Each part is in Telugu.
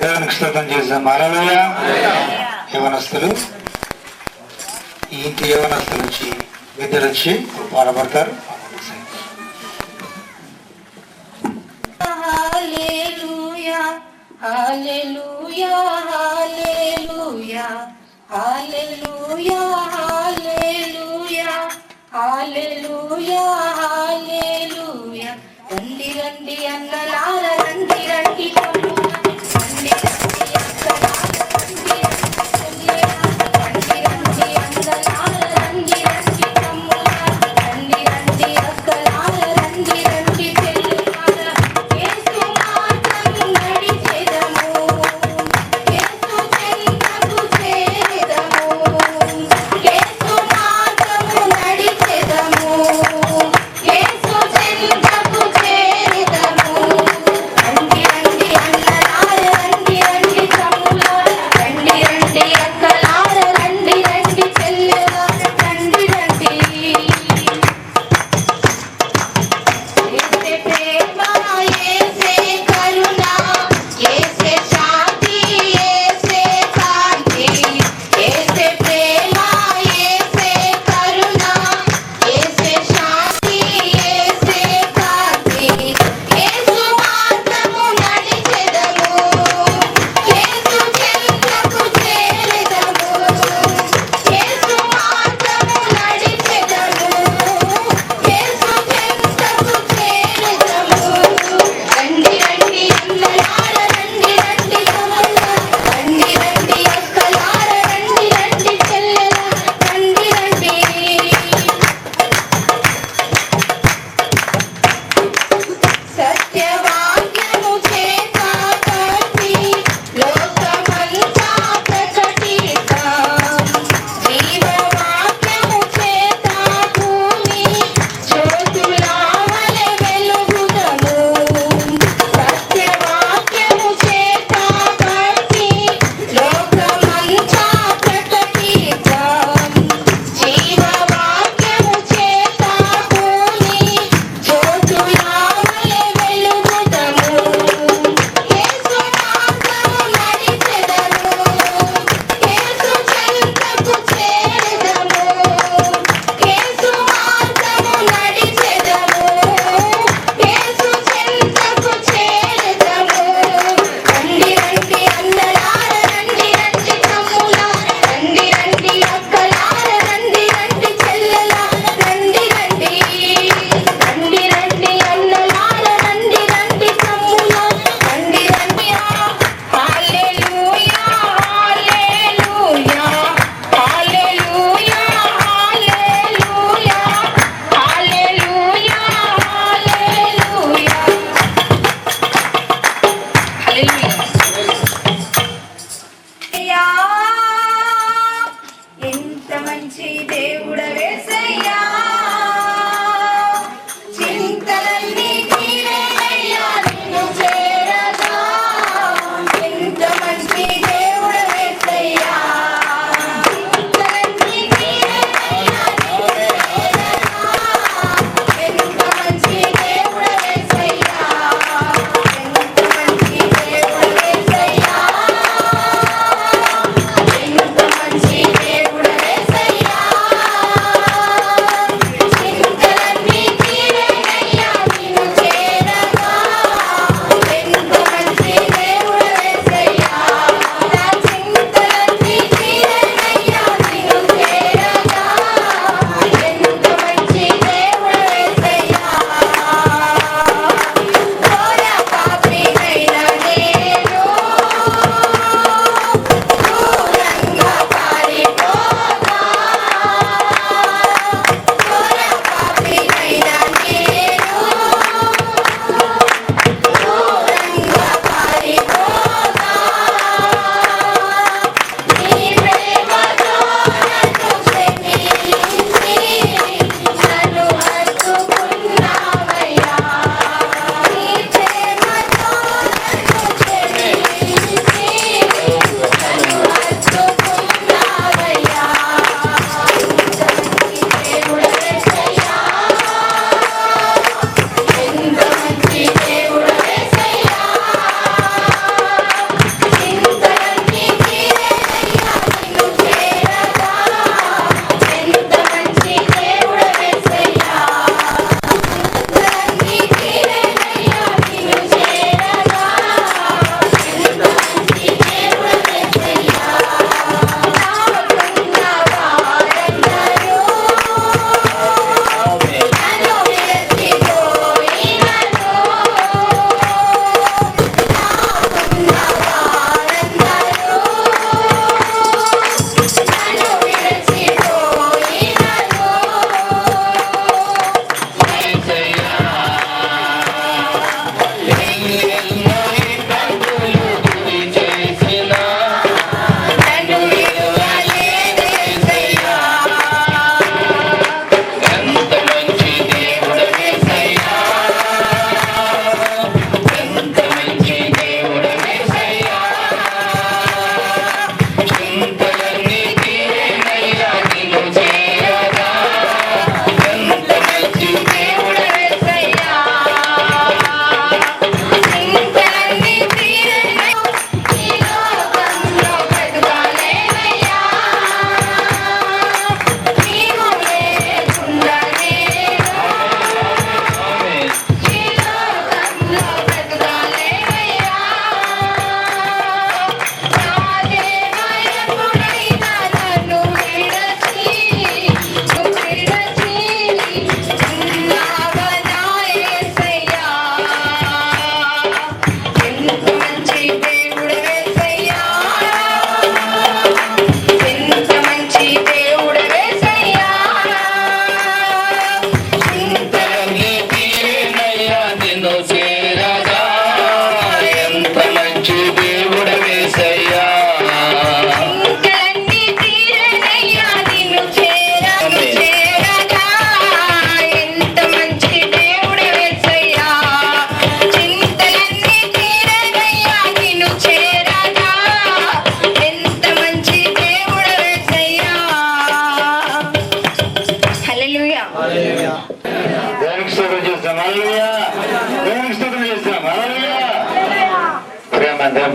దేవునికి స్తోత్రం చేద్దాం. హల్లెలూయా. యవనస్తులు ఈ ఇంటి యవనస్తుల నుంచి విద్యలు వచ్చి పాడబడతారు. హల్లెలూయా హల్లెలూయా హల్లెలూయా హల్లెలూయా హల్లెలూయా హల్లెలూయా హల్లెలూయా. రండి రండి అన్నలార రండి రండి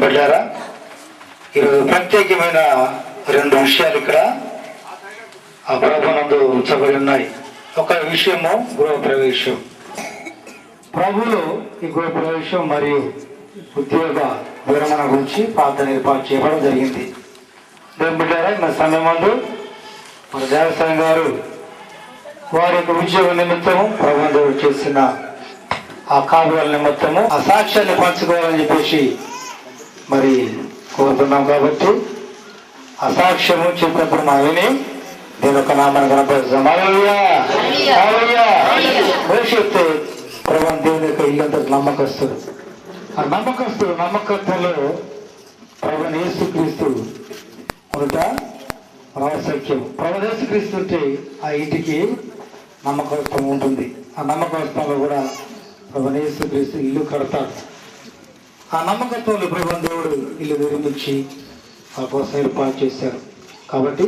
బిడ్డారా, ఈరోజు ప్రత్యేకమైన రెండు విషయాలు ఇక్కడ ఆ ప్రభునందు ఉంచబడి ఉన్నాయి. ఒక విషయము గృహ ప్రవేశం. ప్రభులు ఈ గృహ ప్రవేశం మరియు ఉద్యోగ విరమణ గురించి ప్రార్థన ఏర్పాటు చేయడం జరిగింది. బిడ్డారా, మన సమయం ముందు మన దేవస్థానం గారు వారి యొక్క ఉద్యోగ నిమిత్తము ప్రభుత్వం చేసిన ఆ కాపుల నిమిత్తము ఆ సాక్ష్యాన్ని పంచుకోవాలని చెప్పేసి మరి కోరుతున్నాం. కాబట్టి అసాక్ష్యము చెప్పినప్పుడు మా విని దీని యొక్క నామాన్ని కనపరుస్తాం. భవిష్యత్తు ప్రభు దేవుని యొక్క ఇల్లంతా నమ్మకస్తుడు. ఆ నమ్మకత్వంలో ప్రభు యేసుక్రీస్తు మొదట రహస్యం. ప్రభు యేసుక్రీస్తు ఉంటే ఆ ఇంటికి నమ్మకత్వం ఉంటుంది. ఆ నమ్మకత్వంలో కూడా ప్రభు యేసుక్రీస్తు ఇల్లు కడతాడు. ఆ నమ్మకత్వంలో ప్రభు దేవుడు ఇల్లు నిర్మించి ఆ కోసం ఏర్పాటు చేశారు. కాబట్టి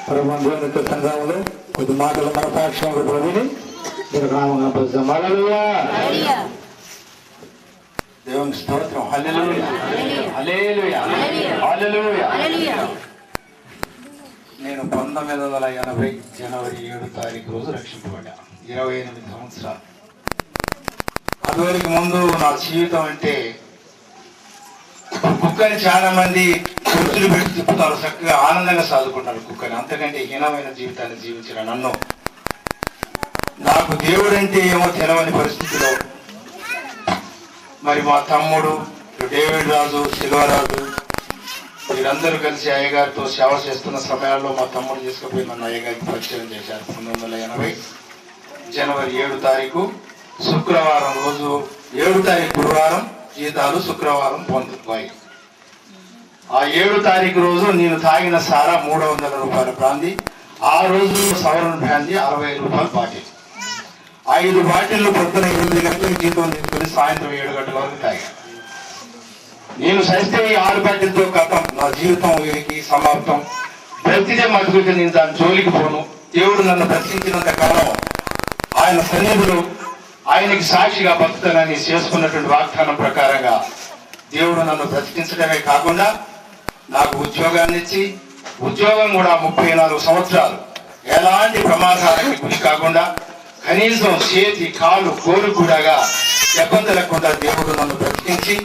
ప్రభు దేవుని యొక్క సంఘంలో కొద్ది మాటలు మన సాక్ష్యంలో ప్రభుని దీనికి నామంగా పలుకుతాం. హల్లెలూయా, దేవుని స్తోత్రం. హల్లెలూయా, హల్లెలూయా, హల్లెలూయా. నేను 1980 జనవరి 7 తారీఖు రోజు రక్షింపబడ్డా. 28 సంవత్సరాలు. అదివరకు ముందు నా జీవితం అంటే కుక్కని చాలా మంది కుర్చీలు పెట్టి తిప్పుతారు, చక్కగా ఆనందంగా సాదుకుంటారు కుక్కని. అంతకంటే హీనమైన జీవితాన్ని జీవించిన నన్ను నాకు దేవుడు అంటే ఏమో తెలవని పరిస్థితిలో మరి మా తమ్ముడు డేవిడ్ రాజు, శిల్వరాజు వీరందరూ కలిసి అయ్యగారితో సేవ చేస్తున్న సమయాల్లో మా తమ్ముడు తీసుకుపోయి నన్ను అయ్యగారికి పరిచయం చేశారు. 1980 జనవరి 7 తారీఖు శుక్రవారం రోజు, 7 తారీఖు గురువారం జీతాలు, శుక్రవారం పొందుతాయి. ఆ 7 తారీఖు రోజు నేను తాగిన సారా 300 రూపాయల బ్రాంది, ఆ రోజు సవరణ బ్రాంది 65 రూపాయలు బాటిల్. 5 బాటిళ్లు పొద్దున 8 గంటలకు జీతం తీసుకుని సాయంత్రం 7 గంటల వరకు తాగాను. నేను సస్తే ఈ 6 బాటిల్తో కథం, నా జీవితం వీరికి సమాప్తం. బ్రతికే మటుకు నేను దాని జోలికి పోను. దేవుడు నన్ను బ్రతికించినంత కాలం ఆయన సన్నిధిలో ఆయనకి సాక్షిగా బతుకుతానని చేసుకున్నటువంటి వాగ్దానం ప్రకారంగా దేవుడు నన్ను బ్రతికించడమే కాకుండా నాకు ఉద్యోగాన్ని ఇచ్చి, ఉద్యోగం కూడా 34 సంవత్సరాలు ఎలాంటి ప్రమాదాలకి గురి కాకుండా కనీసం చేతి కాలు కోరు కూడా దెబ్బలు లేకుండా దేవుడు నన్ను బ్రతికించి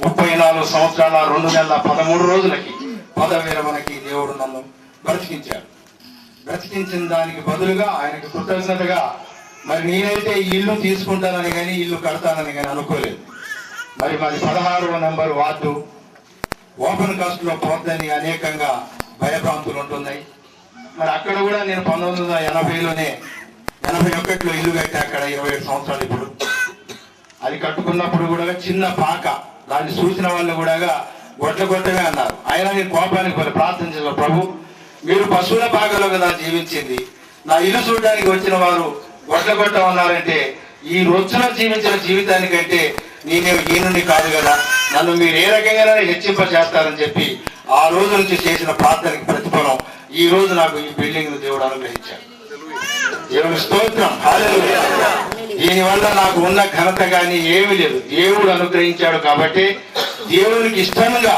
34 సంవత్సరాల 2 నెలల 13 రోజులకి పదవి విరమణకి దేవుడు నన్ను బ్రతికించాడు. బ్రతికించిన దానికి బదులుగా ఆయనకు కృతజ్ఞతగా మరి నేనైతే ఇల్లు తీసుకుంటానని కానీ ఇల్లు కడతానని కానీ అనుకోలేదు. మరి మాది 16వ నెంబర్ వార్డు, ఓపెన్ కాస్ట్ లో పోద్దని అనేకంగా భయభ్రాంతులు ఉంటున్నాయి. మరి అక్కడ కూడా నేను 1980లోనే 81లో ఇల్లు కట్టా. అక్కడ 27 సంవత్సరాలు ఇప్పుడు అది కట్టుకున్నప్పుడు కూడా చిన్న పాక, దాన్ని చూసిన వాళ్ళు కూడా గొట్టమే అన్నారు. అయినా నేను కోపానికి ప్రార్థన చేసిన, ప్రభు మీరు పశువుల పాకలో కదా జీవించింది, నా ఇల్లు చూడడానికి వచ్చిన వారు గొట్టం అన్నారంటే ఈ రోజున జీవించిన జీవితానికంటే నేనేమి ఈనుని కాదు కదా, నన్ను మీరు ఏ రకంగా హెచ్చింప చేస్తారని చెప్పి ఆ రోజు నుంచి చేసిన ప్రార్థనకి ప్రతిఫలం ఈ రోజు నాకు ఈ బిల్డింగ్ దేవుడు అనుగ్రహించాడు. దేవుని స్తోత్రం, హల్లెలూయా. దీనివల్ల నాకు ఉన్న ఘనత కానీ ఏమీ లేదు, దేవుడు అనుగ్రహించాడు. కాబట్టి దేవునికి ఇష్టంగా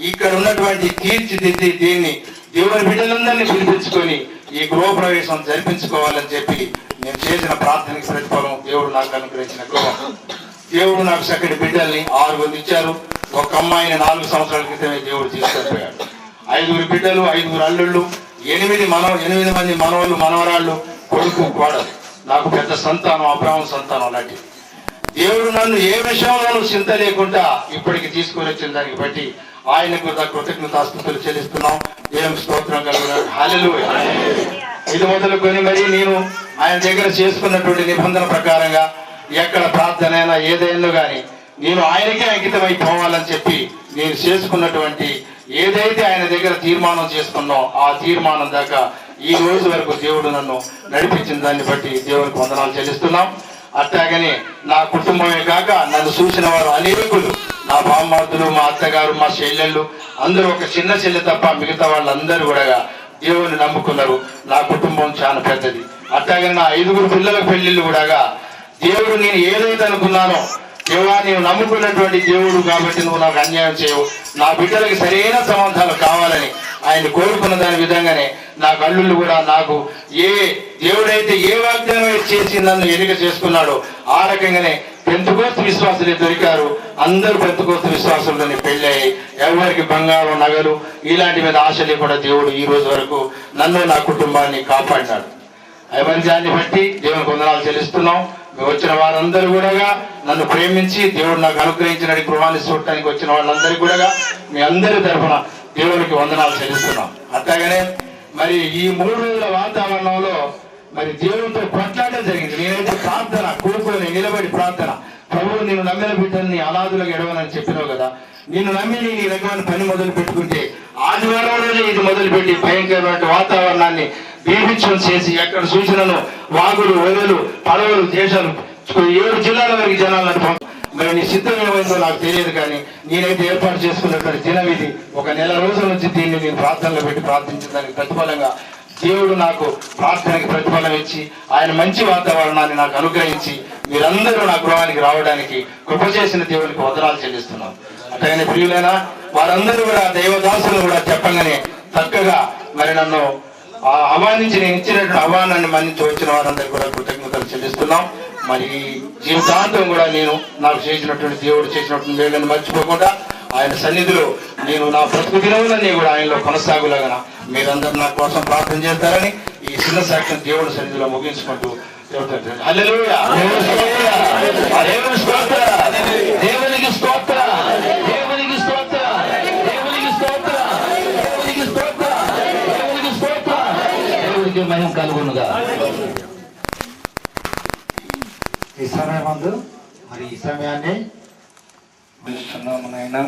ఇక్కడ ఉన్నటువంటి తీర్చిదిద్ది దీన్ని దేవుని బిడ్డలందరినీ పిలిపించుకొని ఈ గృహప్రవేశం జరిపించుకోవాలని చెప్పి నేను చేసిన ప్రార్థనకి ప్రతిఫలం దేవుడు నాకు అనుగ్రహించిన కృప. దేవుడు నాకు చక్కటి బిడ్డల్ని 6 ఇచ్చారు. ఒక అమ్మాయిని 4 సంవత్సరాల క్రితమే దేవుడు తీసుకెళ్ళిపోయాడు. 5 బిడ్డలు, 5 అల్లుళ్ళు, 8 మంది మనవళ్ళు, మనవరాళ్ళు, కొడుకు, కోడలు. నాకు పెద్ద సంతానం, అబ్రాహ్మణ సంతానం లాంటిది. దేవుడు నన్ను ఏ విషయంలోనూ చింత లేకుండా ఇప్పటికి తీసుకుని వచ్చిన దానికి బట్టి ఆయనకు కృతజ్ఞతాస్తుతులు చెల్లిస్తున్నాం. దేవునికి స్తోత్రం కలుగుతాడు. హల్లెలూయా. ఇది మొదలుకొని మరి నేను ఆయన దగ్గర చేసుకున్నటువంటి నిబంధన ప్రకారంగా ఎక్కడ ప్రార్థన అయినా ఏదైనా కానీ నేను ఆయనకే అంకితమైపోవాలని చెప్పి నేను చేసుకున్నటువంటి ఏదైతే ఆయన దగ్గర తీర్మానం చేసుకున్నాం ఆ తీర్మానం దాకా ఈ రోజు వరకు దేవుడు నన్ను నడిపించిన దాన్ని బట్టి దేవునికి వందనాలు చెల్లిస్తున్నాం. అట్లాగనే నా కుటుంబమే కాక నన్ను చూసిన వారు అనేకులు, నా బామ్మర్దులు, మా అత్తగారు, మా చెల్లెళ్ళు అందరూ, ఒక చిన్న చెల్లె తప్ప మిగతా వాళ్ళందరూ కూడా దేవుని నమ్ముకున్నారు. నా కుటుంబం చాలా పెద్దది. అట్లాగే నా 5 పిల్లల పెళ్లిళ్ళు కూడా దేవుడు నేను ఏదైతే అనుకున్నానో, దేవా నీవు నమ్ముకున్నటువంటి దేవుడు కాబట్టి నువ్వు నాకు అన్యాయం చేయవు, నా బిడ్డలకి సరైన సంబంధాలు కావాలని ఆయన కోరుకున్న దాని విధంగానే నా కళ్ళుళ్ళు కూడా నాకు ఏ దేవుడైతే ఏ వాగ్దానం చేసి నన్ను ఎన్నిక చేసుకున్నాడో ఆ రకంగానే పెంతెకోస్తు విశ్వాసులే దొరికారు. అందరూ పెంతెకోస్తు విశ్వాసులని పెళ్ళయ్యాయి. ఎవరికి బంగారం, నగలు ఇలాంటి మీద ఆశ లేకుండా దేవుడు ఈ రోజు వరకు నన్ను, నా కుటుంబాన్ని కాపాడినాడు. దాన్ని బట్టి దేవునికి వందనాలు చెల్లిస్తున్నాం. వచ్చిన వారందరూ కూడా నన్ను ప్రేమించి దేవుడు నాకు అనుగ్రహించిన గృహాన్ని చూడటానికి వచ్చిన వాళ్ళందరికీ కూడా మీ అందరి తరఫున దేవునికి వందనాలు చెల్లిస్తున్నాం. అట్లాగనే మరి ఈ 3 రోజుల వాతావరణంలో మరి దేవునితో కొట్లాడడం జరిగింది. నేనైతే ప్రార్థన కూడుకొని నిలబడి ప్రార్థన, ప్రభువు నేను నమ్మిన బిడ్డల్ని అనాథులకు ఎడవనని చెప్పినావు కదా, నిన్ను నమ్మి నీ రకమైన పని మొదలు పెట్టుకుంటే ఆదివారం రోజు ఇది మొదలుపెట్టి భయంకరమైన వాతావరణాన్ని బీభిక్షం చేసి ఎక్కడ సూచనలు వాగులు, వదలు, పడవలు, దేశాలు 7 జిల్లాల వరకు జనాలను మరి నీ సిద్ధం ఏమైందో నాకు తెలియదు. కానీ నేనైతే ఏర్పాటు చేసుకున్నటువంటి దినం ఇది. 1 నెల రోజుల నుంచి దీన్ని నేను ప్రార్థనలో పెట్టి ప్రార్థించిన దానికి ప్రతిఫలంగా దేవుడు నాకు ప్రార్థనకి ప్రతిఫలం ఇచ్చి ఆయన మంచి వాతావరణాన్ని నాకు అనుగ్రహించి మీరందరూ నా గృహానికి రావడానికి కృప చేసిన దేవునికి వందనాలు చెల్లిస్తున్నాం. అట్లాగనే ప్రియులైన వారందరూ కూడా దైవదాసులు కూడా చెప్పగానే చక్కగా మరి నన్ను ఆహ్వానించి నేను ఇచ్చినటువంటి ఆహ్వానాన్ని మన్నించి వచ్చిన వారందరూ కూడా కృతజ్ఞతలు చెల్లిస్తున్నాం. మరి జీవితాంతం కూడా నేను నాకు చేసినటువంటి దేవుడు చేసినటువంటి మేళ్ళని మర్చిపోకుండా ఆయన సన్నిధిలో నేను నా బ్రతుకు దినములన్నీ కూడా ఆయనలో కొనసాగులాగా మీరందరూ నా కోసం ప్రార్థన చేస్తారని ఈ చిన్న సాక్ష్యం దేవుడి సన్నిధిలో ముగించుకుంటూ హల్లెలూయా. దేవునికి స్తోత్రం, దేవునికి స్తోత్రం, దేవునికి స్తోత్రం, దేవునికి స్తోత్రం, దేవునికి స్తోత్రం, దేవునికి స్తోత్రం, దేవునికి మహిమ కలుగునుగా. ఈ సమయమందు మరి ఈ సమయాన్ని నాయనా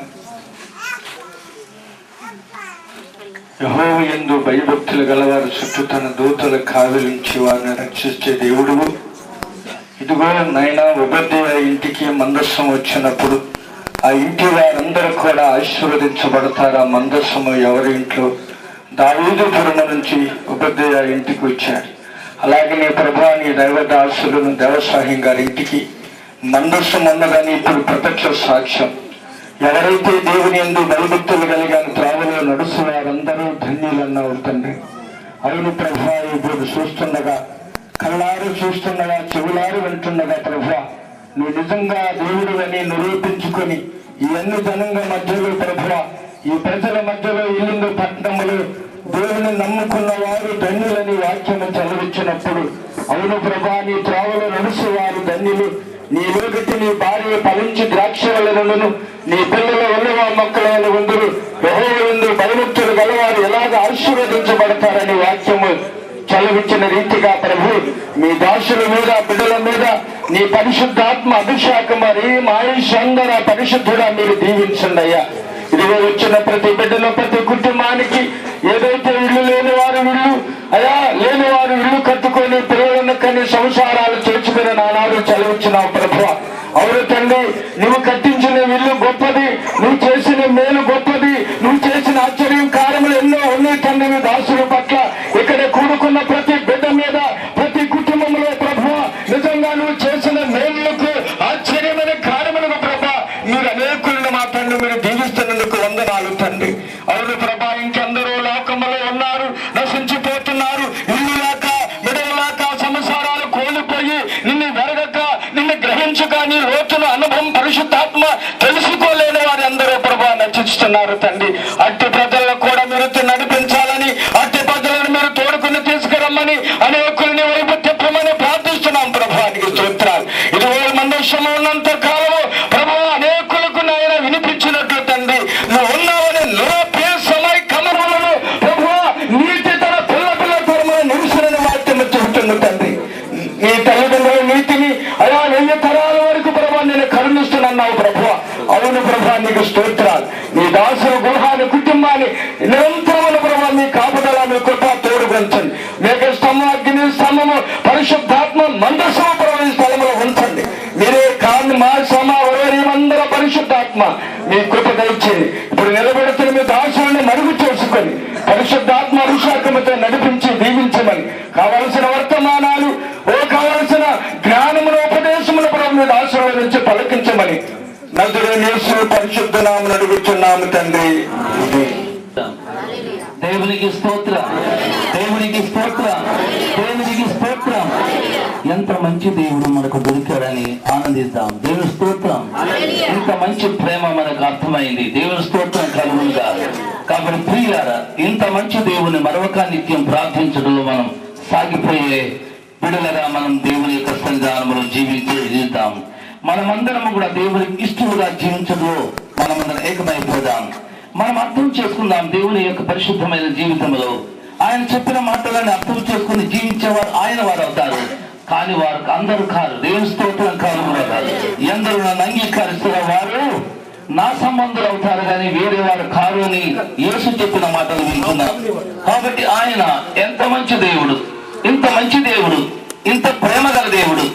యెహోవా యందు భయభక్తులు గలవారు చుట్టూ తన దూతల కావలించి వారిని రక్షించే దేవుడు. ఇదిగో నాయనా, ఉబద్దేయ ఇంటికి మందస్సం వచ్చినప్పుడు ఆ ఇంటి వారందరూ కూడా ఆశీర్వదించబడతారు. ఆ మందస్సము ఎవరి ఇంట్లో? దావీదు పురము నుంచి ఉబద్దేయ ఇంటికి వచ్చాడు. అలాగే నీ ప్రభా నీ దైవదాసులను దేవసాహ్యం గారి ఇంటికి మందస్సం ఉన్నదని ఇప్పుడు ప్రత్యక్ష సాక్ష్యం. ఎవరైతే దేవుని యందు భయభక్తులు కలిగిన త్రావలో నడుస్తున్నారందరూ ధన్యులన్నావు తండ్రి. అవును ప్రభా, ఇప్పుడు చూస్తుండగా, కళ్ళారు చూస్తుండగా, చెవులారు వింటుండగా ప్రభా నువ్వు నిజంగా దేవుడు అని నిరూపించుకొని ఈ అన్ని జనంగా మధ్యలో ప్రభా ఈ ప్రజల మధ్యలో ఇల్లు పట్టణములు దేవుని నమ్ముకున్న వారు ధన్యులని వాక్యము చదివించినప్పుడు అవును ప్రభా నీ త్రావలో నడుచువారు ధన్యులు. నీ లోకటి నీ భార్య ఫలించి ద్రాక్షలను నీ పిల్లల వల్లవా మొక్కలైన వందులు యెహోవా యందు భయభక్తులు గలవారు ఎలాగ ఆశీర్వదించబడతారని వాక్యము చలవిచ్చిన రీతిగా ప్రభు మీ దాసుల మీద బిడ్డల మీద నీ పరిశుద్ధాత్మ అభిషేకం మరి మాయుషందర పరిశుద్ధుడా మీరు దీవించండి అయ్యా. ఇదిగో వచ్చిన ప్రతి బిడ్డను ప్రతి కుటుంబానికి ఏదైతే ఇల్లు లేని వారు ఇల్లు అయ్యా లేని వారు ఇల్లు కట్టుకొని పిల్లలను కని సంసారాలు చేసుకుని నానాడు చదివించినావు ప్రభు. అవును తండ్రి, నువ్వు కట్టించిన ఇల్లు గొప్పది, నువ్వు చేసిన మేలు గొప్పది, నువ్వు చేసిన ఆశ్చర్యం కార్యములు ఎన్నో ఉన్నాయి తండ్రి. నీ దాసుల పట్ల ఇక్కడ కూడుకున్న ప్రతి బిడ్డ మీద ప్రతి కుటుంబంలో ప్రభు నిజంగా నువ్వు చేసిన మేలులకు ఆశ్చర్యమైన కార్యములకు ప్రభ మీరు అనేకులను మా తండ్రి మీరు దీవిస్తున్నందుకు వందనాలు తండ్రి. అవును ప్రభా, ఇంకెందరో లోకములో ఉన్నారు, నశించిపోతున్నారు, ఇల్లు లేక బిడ్డలు లేక సంసారాలు కోల్పోయి నిన్ను వెరగక నిన్ను గ్రహించక నీ లోతుల అనుభవం పరిశుద్ధాత్మ తెలుసుకోలేని వారి అందరూ ప్రభా నశిస్తున్నారు తండ్రి. అట్టి ప్రజలను కూడా మీరు నడిపించాలని, అట్టి ప్రజలను మీరు తోడుకుని తీసుకురమ్మని అనేకుల్ని వైపు తిప్పమని ప్రార్థిస్తున్నాం ప్రభానికి స్తోత్రాలు. 20 మందస్సము ఉన్నంత కాలము ప్రభు అనేకులకు నాయన వినిపించినట్లు తండ్రి నువ్వు ఉన్నావని లోపే సమయ కమరములను ప్రభు నీతి తన పిల్ల తరమున నిరుసరని వాక్యము చెబుతుంది తండ్రి. నీ తల్లిదండ్రుల నీతిని అలా 1000 తరాల వరకు ప్రభా నేను కరుణిస్తున్నావు ప్రభు. అవును ప్రభా నీకు స్తోత్రాలు. నీ దాసుల గృహాన్ని కుటుంబాన్ని నిరంతరముల ప్రభా మీ కాపుదల మీ కృప తోడుగొంచండి. మేక స్తంభం అగ్ని స్తంభము పరిశుద్ధాత్మ మందసము ప్రభు ఈ స్థలంలో ఉంచండి. మీరే కాని మా సమావరేమందర పరిశుద్ధాత్మ మీ కృప దయచేయండి. ఇప్పుడు నిలబెడుతున్న మీ దాసులను మరుగు చేసుకొని పరిశుద్ధాత్మ అభిషేకముతో నడిపించి దీవించమని కావలసిన వర్తమానాలు కావలసిన జ్ఞానముల ఉపదేశముల ప్రభు మీ దాసుల నుంచి పలికించమని నజరేయుడైన యేసు పరిశుద్ధ నామమున అడుగుచున్నాము తండ్రి. దేవునికి స్తోత్రం, దేవునికి స్తోత్రం, దేవునికి స్తోత్రం. ఎంత మంచి దేవుడు మనకు దొరికాడని ఆనందిద్దాం. దేవుని స్తోత్రం. ఇంత మంచి ప్రేమ మనకు అర్థమైంది. దేవుని స్తోత్రం కలుగునుగా. కాబట్టి ప్రియులారా, ఇంత మంచి దేవుని మరొక నిత్యం ప్రార్థించడంలో మనం సాగిపోయే బిడ్డలుగా మనం దేవుని యొక్క సన్నిధానంలో జీవిద్దాం. మనమందరము కూడా దేవునికి ఇష్టముగా జీవించడంలో మనమందరం ఏకమైపోదాం. మనం అర్థం చేసుకుందాం దేవుని యొక్క పరిశుద్ధమైన జీవితంలో ఆయన చెప్పిన మాటలను అర్థం చేసుకుని జీవించేవారు ఆయన వారు అవుతారు. కానీ వారు అందరూ కారు. దేవుని స్తోత్రం కాదు. ఎందరూ నన్ను అంగీకరిస్తున్న వారు నా సంబంధులు అవుతారు కానీ వేరే వారు కారు అని యేసు చెప్పిన మాటలు వింటున్నారు. కాబట్టి ఆయన ఎంత మంచి దేవుడు, ఇంత మంచి దేవుడు, ఇంత ప్రేమ గల దేవుడు,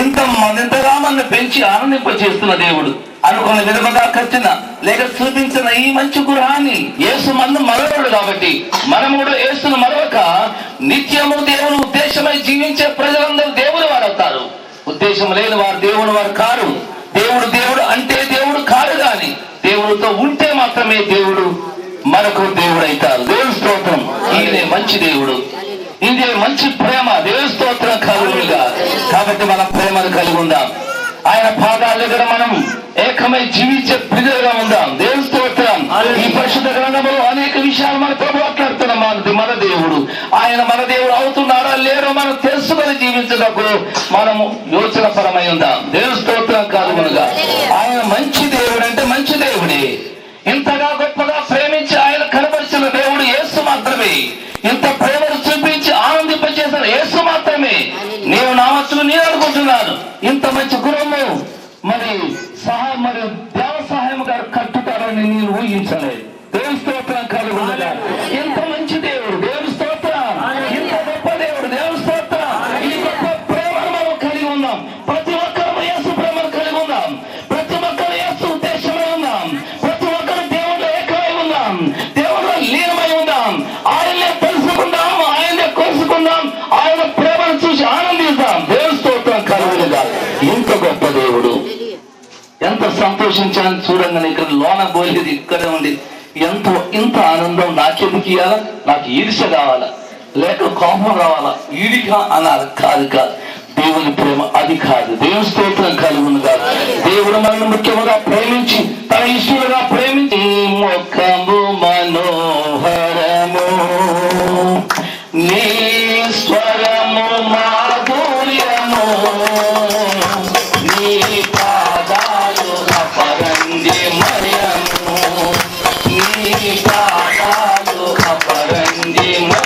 ఇంతగా మనల్ని పెంచి ఆనందింపచేస్తున్న దేవుడు అనుకున్న విధముగా కట్టిన లేక చూపించిన ఈ మంచి గృహాన్ని యేసు మందు మరవడు. కాబట్టి మనము కూడా యేసును మరవక నిత్యము దేవుని ఉద్దేశమై జీవించే ప్రజలందరూ దేవుడు వారు అవుతారు. ఉద్దేశం లేని వారు దేవుడు వారు కారు. దేవుడు దేవుడు అంటే దేవుడు కాదు, కానీ దేవుడితో ఉంటే మాత్రమే దేవుడు మనకు దేవుడు అవుతారు. దేవుని స్తోత్రం. ఈయనే మంచి దేవుడు, ఇదే మంచి ప్రేమ. దేవుని స్తోత్రం కలుగుగా. కాబట్టి మనం ప్రేమను కలిగి ఉందాం. ఆయన పాదాల దగ్గర మనం ఏకమై జీవించే ప్రజలుగా ఉందాం. దేవుని స్తోత్రం. ఈ పరిశుద్ధ గ్రంథంలో అనేక విషయాలు మనతో మాట్లాడుతున్నాం. మన దేవుడు ఆయన మన దేవుడు అవుతున్నాడా లేరో మనం తెలుసుకొని జీవించడానికి మనము యోచన పరమై ఉందాం. దేవుని స్తోత్రం కలుగునుగా. ఆయన మంచి దేవుడు అంటే మంచి దేవుడే. ఇంతగా గొప్పగా ప్రేమించి ఆయన కనపరిచిన దేవుడు యేసు మాత్రమే. ఇంత ప్రేమను చూపించి ఆనందింపచేసిన యేసు మాత్రమే. నేను నా వస్తువు నేను అనుకుంటున్నాను. ఇంత మంచి గుణము మరి దేవ సహాయం గారు కట్టుతారని నేను ఊహించలేదు. దేవుని స్తోత్రం కలుగునుగా. ఎంత మంచి దేవుడు. దేవుని స్తోత్రం. ఇంత గొప్ప దేవుడు. దేవుని స్తోత్రం. ఈ గొప్ప ప్రేమను మనం కలిగి ఉన్నాం. ప్రతి ఒక్కరు యేసు ప్రేమను కలిగి ఉన్నాం. ప్రతి ఒక్కరు యేసు ఉద్దేశమై ఉన్నాం. ప్రతి ఒక్కరు దేవుడు ఏకమై ఉన్నాం. దేవుడు లీనమై ఉన్నాం. ఆయనే తెలుసుకుందాం, ఆయనే కోసుకుందాం, ఆయన ప్రేమను చూసి ఆనందిద్దాం. దేవుని స్తోత్రం కలుగునుగా. ఇంత గొప్ప దేవుడు. ఎంత సంతోషించాలని చూడంగానే ఇక్కడ లోన పోలేదు ఇక్కడే ఉంది. ఇంత ఆనందం నాకెందుకు ఇవ్వాలా? నాకు ఈర్ష్య కావాలా లేక కోపం రావాలా? ఈడిగా అనాలి కాదు. దేవుని ప్రేమ అది కాదు. దేవుని స్తోత్రం కలుగును కాదు. దేవుడు మనల్ని ముఖ్యముగా ప్రేమించి తన ఇష్టలుగా ప్రేమించి ముఖము మనోహరము నీ స్వరము మాధుర్యము నీ పాదాలు అపరంజిమయము నీ పాదాలు అపరంజిమయము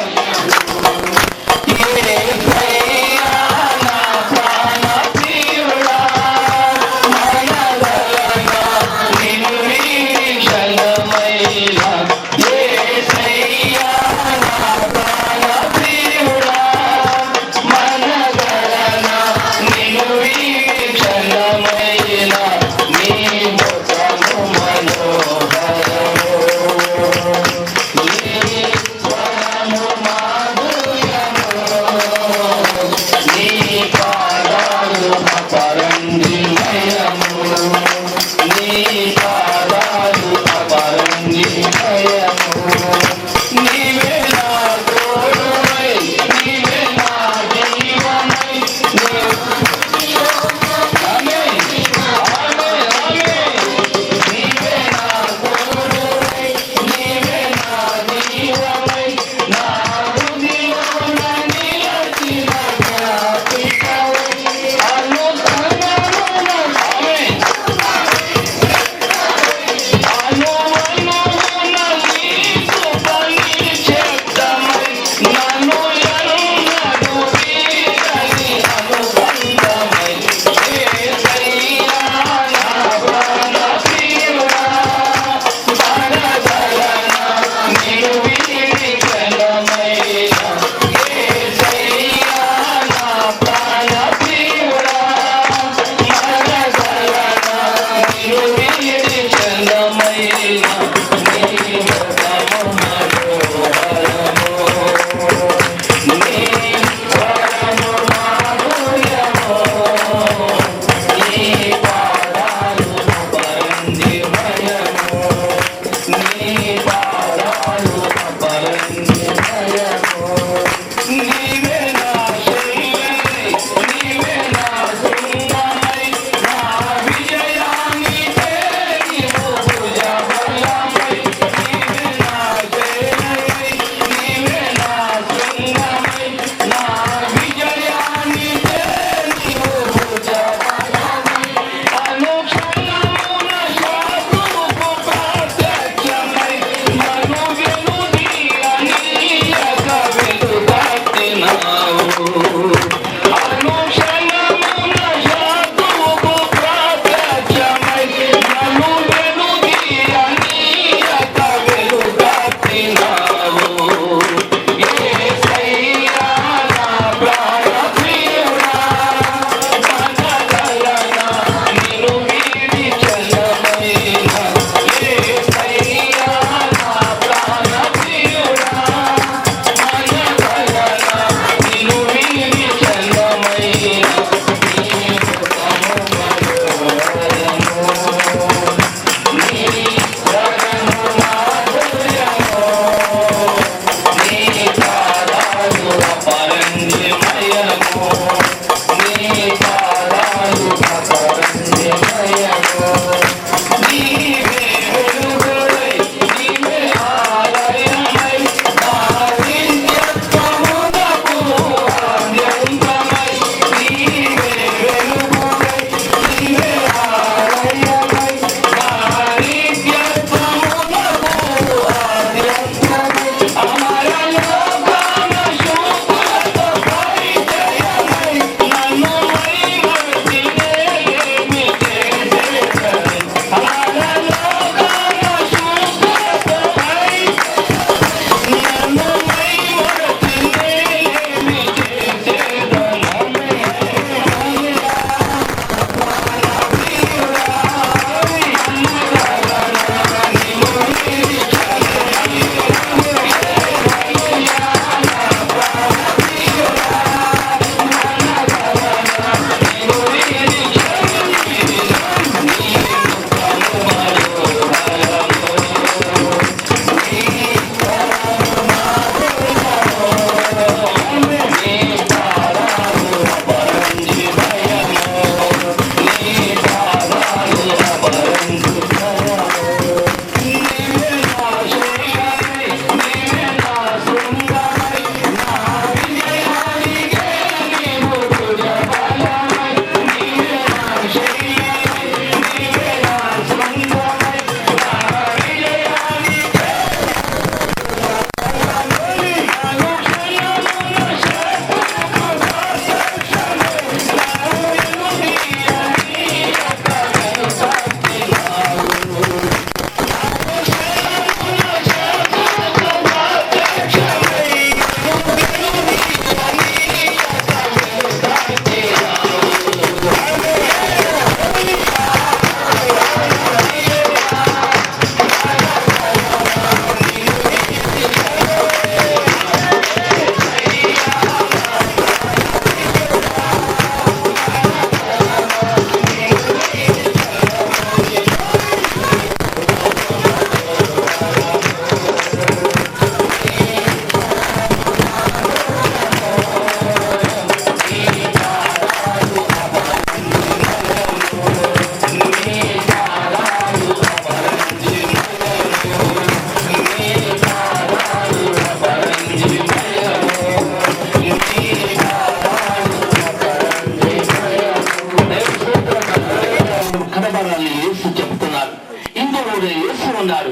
దేవుడు యేసు ఉన్నాడు.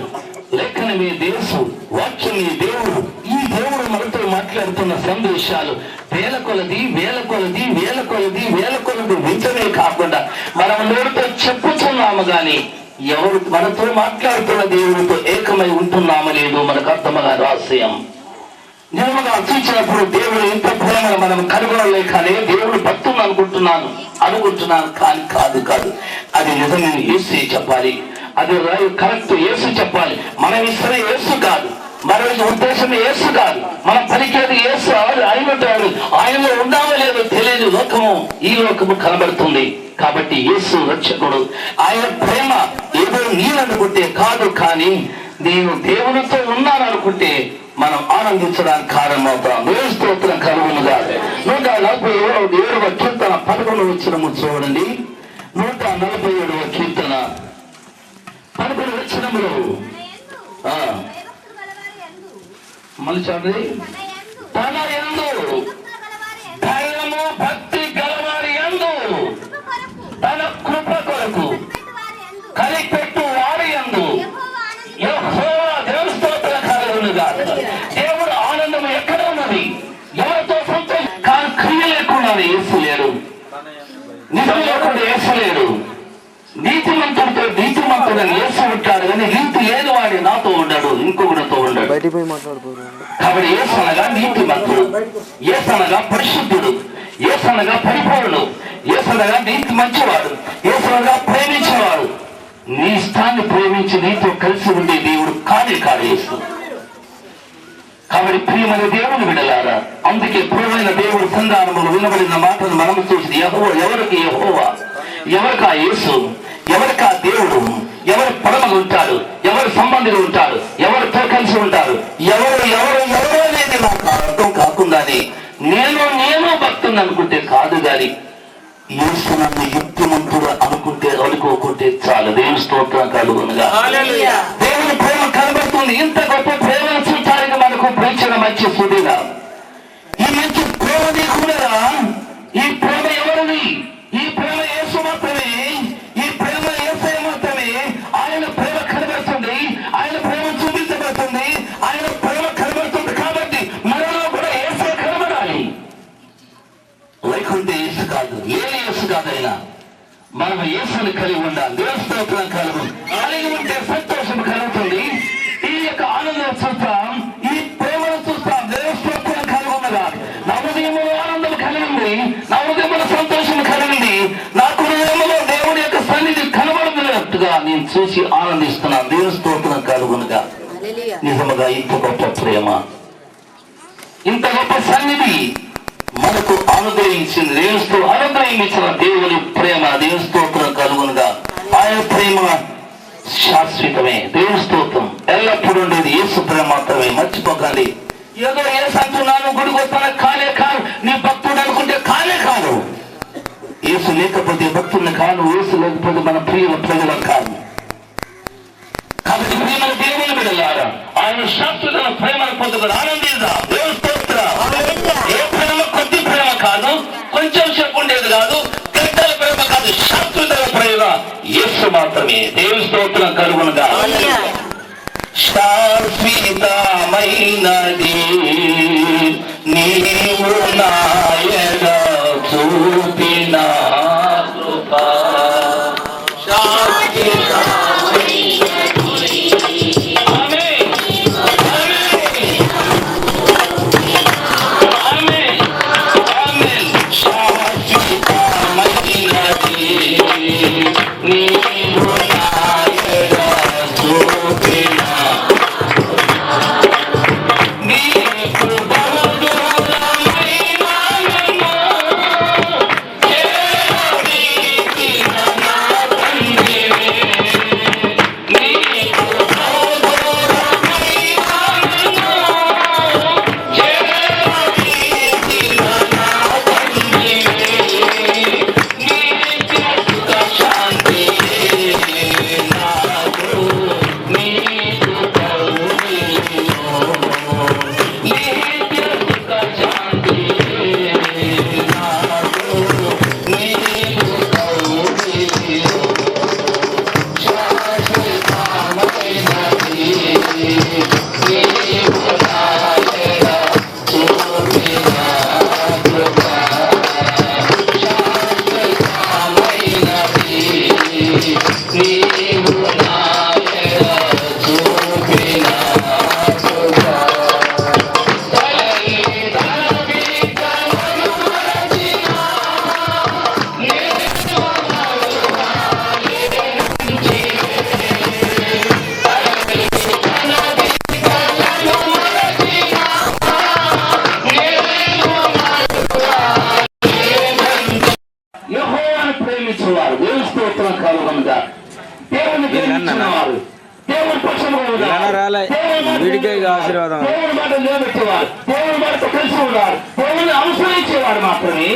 లేఖనమే దేశం, వాక్యమే దేవుడు. ఈ దేవుడు మనతో మాట్లాడుతున్న సందేశాలు వేల కొలది వింటమే కాకుండా మనం నోటితో చెప్పుతున్నాము గాని ఎవరు మనతో మాట్లాడుతున్న దేవుడితో ఏకమై ఉంటున్నామో లేదో మనకు అర్థమగా రహస్యం. నిజంగా చూసినప్పుడు దేవుడు ఇంత ప్రేమను మనం కనుగొనలేకనే దేవుడు భక్తులు అనుకుంటున్నాను కానీ కాదు. అది నిజమే యేసు చెప్పాలి, అది కరెక్ట్ యేసు చెప్పాలి. మనం ఇస్తున్న యేసు కాదు, మన ఉద్దేశం యేసు కాదు, మనం పలికేది యేసు అయినట్టు ఆయనలో ఉన్నామో లేదో తెలియని ఈ లోకము కనబడుతుంది. కాబట్టి యేసు రక్షకుడు. ఆయన ప్రేమ ఏదో నీవనుకుంటే కాదు, కానీ నేను దేవునితో ఉన్నాను అనుకుంటే మనం ఆనందించడానికి కారణమవుతాం. దేవుని స్తోత్రం కలుగునుగా. 147వ కీర్తన 11వ వచనము చూడండి. 147వ కీర్తన 11వ వచనములో మళ్ళీ చూడండి. తన యందు భయము భక్తి గలవారి యందు తన కృప కొరకు కనిపెట్టు వారి యందు యెహోవా దేవుని స్తోత్రం కలుగునుగా. దేవుడు ఆనందం ఎక్కడ ఉన్నది? ఎవరితో సంతోషం? కానీ క్రియ లేకుండా యేసు లేడు, నిజం లేకుండా యేసు లేడు. నీతిమంతుడని యేసు ఉంటాడు, కానీ నీతి లేని వాడి నాతో ఉన్నాడు, ఇంకొకరితో ఉన్నాడు. కాబట్టి యేసు అనగా నీతిమంతుడు, యేసు అనగా పరిశుద్ధుడు, యేసు అనగా పరిపూర్ణుడు, యేసు అనగా నీతి మంచివాడు, యేసు అనగా ప్రేమించేవాడు. నీ ఇష్టాన్ని ప్రేమించి నీతో కలిసి ఉండే దేవుడు కాదు యేసు. కాబట్టి ప్రియమైన దేవుని విడలారా, అందుకే ప్రియమైన దేవుడు సంధానములు వినబడిన మాటలు మనము చూసి ఎవరికి యెహోవా, ఎవరికా యేసు, ఎవరికా దేవుడు, ఎవరు పరమలు ఉంటారు, ఎవరు సంబంధులు ఉంటారు, ఎవరితో కలిసి ఉంటారు, ఎవరు అనేది నాకు అర్థం కాకుండానే నేను భక్తుని అనుకుంటే కాదు, గాని యేసు నన్ను యుక్తిమంతుడు అనుకోకుంటే చాలు. దేవుని స్తోత్రం కలుగునుగా. దేవుని ప్రేమ కనబడుతుంది. ఇంత గొప్ప ప్రేమను చూడటానికి మనకు ప్రేక్షణ మంచి సుడిగా. ఈ మంచి ప్రేమ కూడా ఈ ప్రేమ ఎవరిది? ఈ ప్రేమ యేసు మాత్రమే. ఈ ప్రేమ యేసయ్య మాత్రమే. ఆయన ప్రేమ కనబడుతుంది, ఆయన ప్రేమ చూపించబడుతుంది, ఆయన ప్రేమ కనబడుతుంది. కాబట్టి మనలో కూడా యేసయ్య కనబడాలి. లేకుంటే యేసు కాదు, లేని యేసు కాదైనా మనం యేసుని కలిగి ఉండాలి. దేవుని స్తోత్రం కలిగి ఉంటే సంతోషం కలుగుతుంది. ఈ యొక్క ఆనందం చూస్తాం, ఈ ప్రేమను చూస్తాం. దేవుని స్తోత్రం కలిగి ఉండగా నా హృదయంలో ఆనందం కలిగింది, నా హృదయంలో సంతోషం కలిగింది, నా హృదయంలో దేవుని యొక్క సన్నిధి కనబడుతున్నట్టుగా నేను చూసి ఆనందిస్తున్నాను. దేవుని స్తోత్రం కలుగునుగా. నిజముగా ఇంత గొప్ప ప్రేమ, ఇంత గొప్ప సన్నిధి మనకు అనుగ్రహించింది. అనుగ్రహించిన దేవుని ప్రేమ, దేవుని స్తోత్రం కలుగునుగా. ఆయన ప్రేమ శాశ్వతమే. దేవుని స్తోత్రం ఎల్లప్పుడూ ఉండేది యేసు ప్రేమ మాత్రమే. మర్చిపోకండి. ఏదో యేసు అంటున్నాను, గుడికి వస్తాను కాలే కాదు, నీ భక్తుడు అనుకుంటే కాలే కాదు. యేసు లేకపోతే భక్తుడిని కాదు, యేసు లేకపోతే మన ప్రియుల ప్రజలం కాదు. కాబట్టి ప్రియమైన దేవుని బిడ్డలారా, ఆయన శాశ్వత ప్రేమను పొందుకొని ఆనందిద్దాం. దేవుని స్తోత్రం. ఏ ప్రేమ కొద్ది ప్రేమ కాదు, కొంచెం సేపు ఉండేది కాదు, గంటల ప్రేమ కాదు, శాశ్వత ప్రేమ యేసు మాత్రమే. దేవుని స్తోత్రం కలుగునుగా. శాశ్వతమైనది నీవు నాయన చూపిన కృప. నీ కృప ఉన్నవారు, దేవుని పక్షంగా ఉన్నవారు, వీడికే ఆశీర్వాదం. దేవుని మాట నిలబెట్టేవారు, దేవుని మాటతో కలిసి ఉన్నారు, దేవుని అనుసరించేవారు మాత్రమే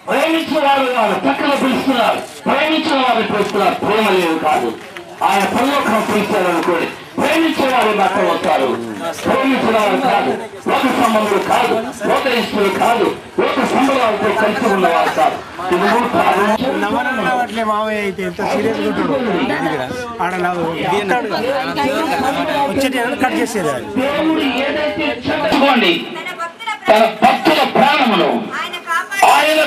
ప్రేమించిన వారు కాదు, పక్కన పిలుస్తున్నారు, ప్రేమించిన వారిని పిలుస్తున్నారు. ప్రేమ లేదు కాదు, ఆయన పరలోకం పిలిచారనుకోండి, ప్రేమించే వారు మాత్రం వస్తారు. ప్రేమించిన వారు కాదు, లోక సంబంధులు కాదు, లోక ఇష్టలు కాదు, లోక సంబంధాలతో కలిసి ఉన్నవారు కాదు. మావయ్య అయితే ఎంత సీరియస్ కట్ చేసేది. దేవుడు ఏదైతే చెప్పుకోండి, తన భక్తుల ప్రాణమును ఆయన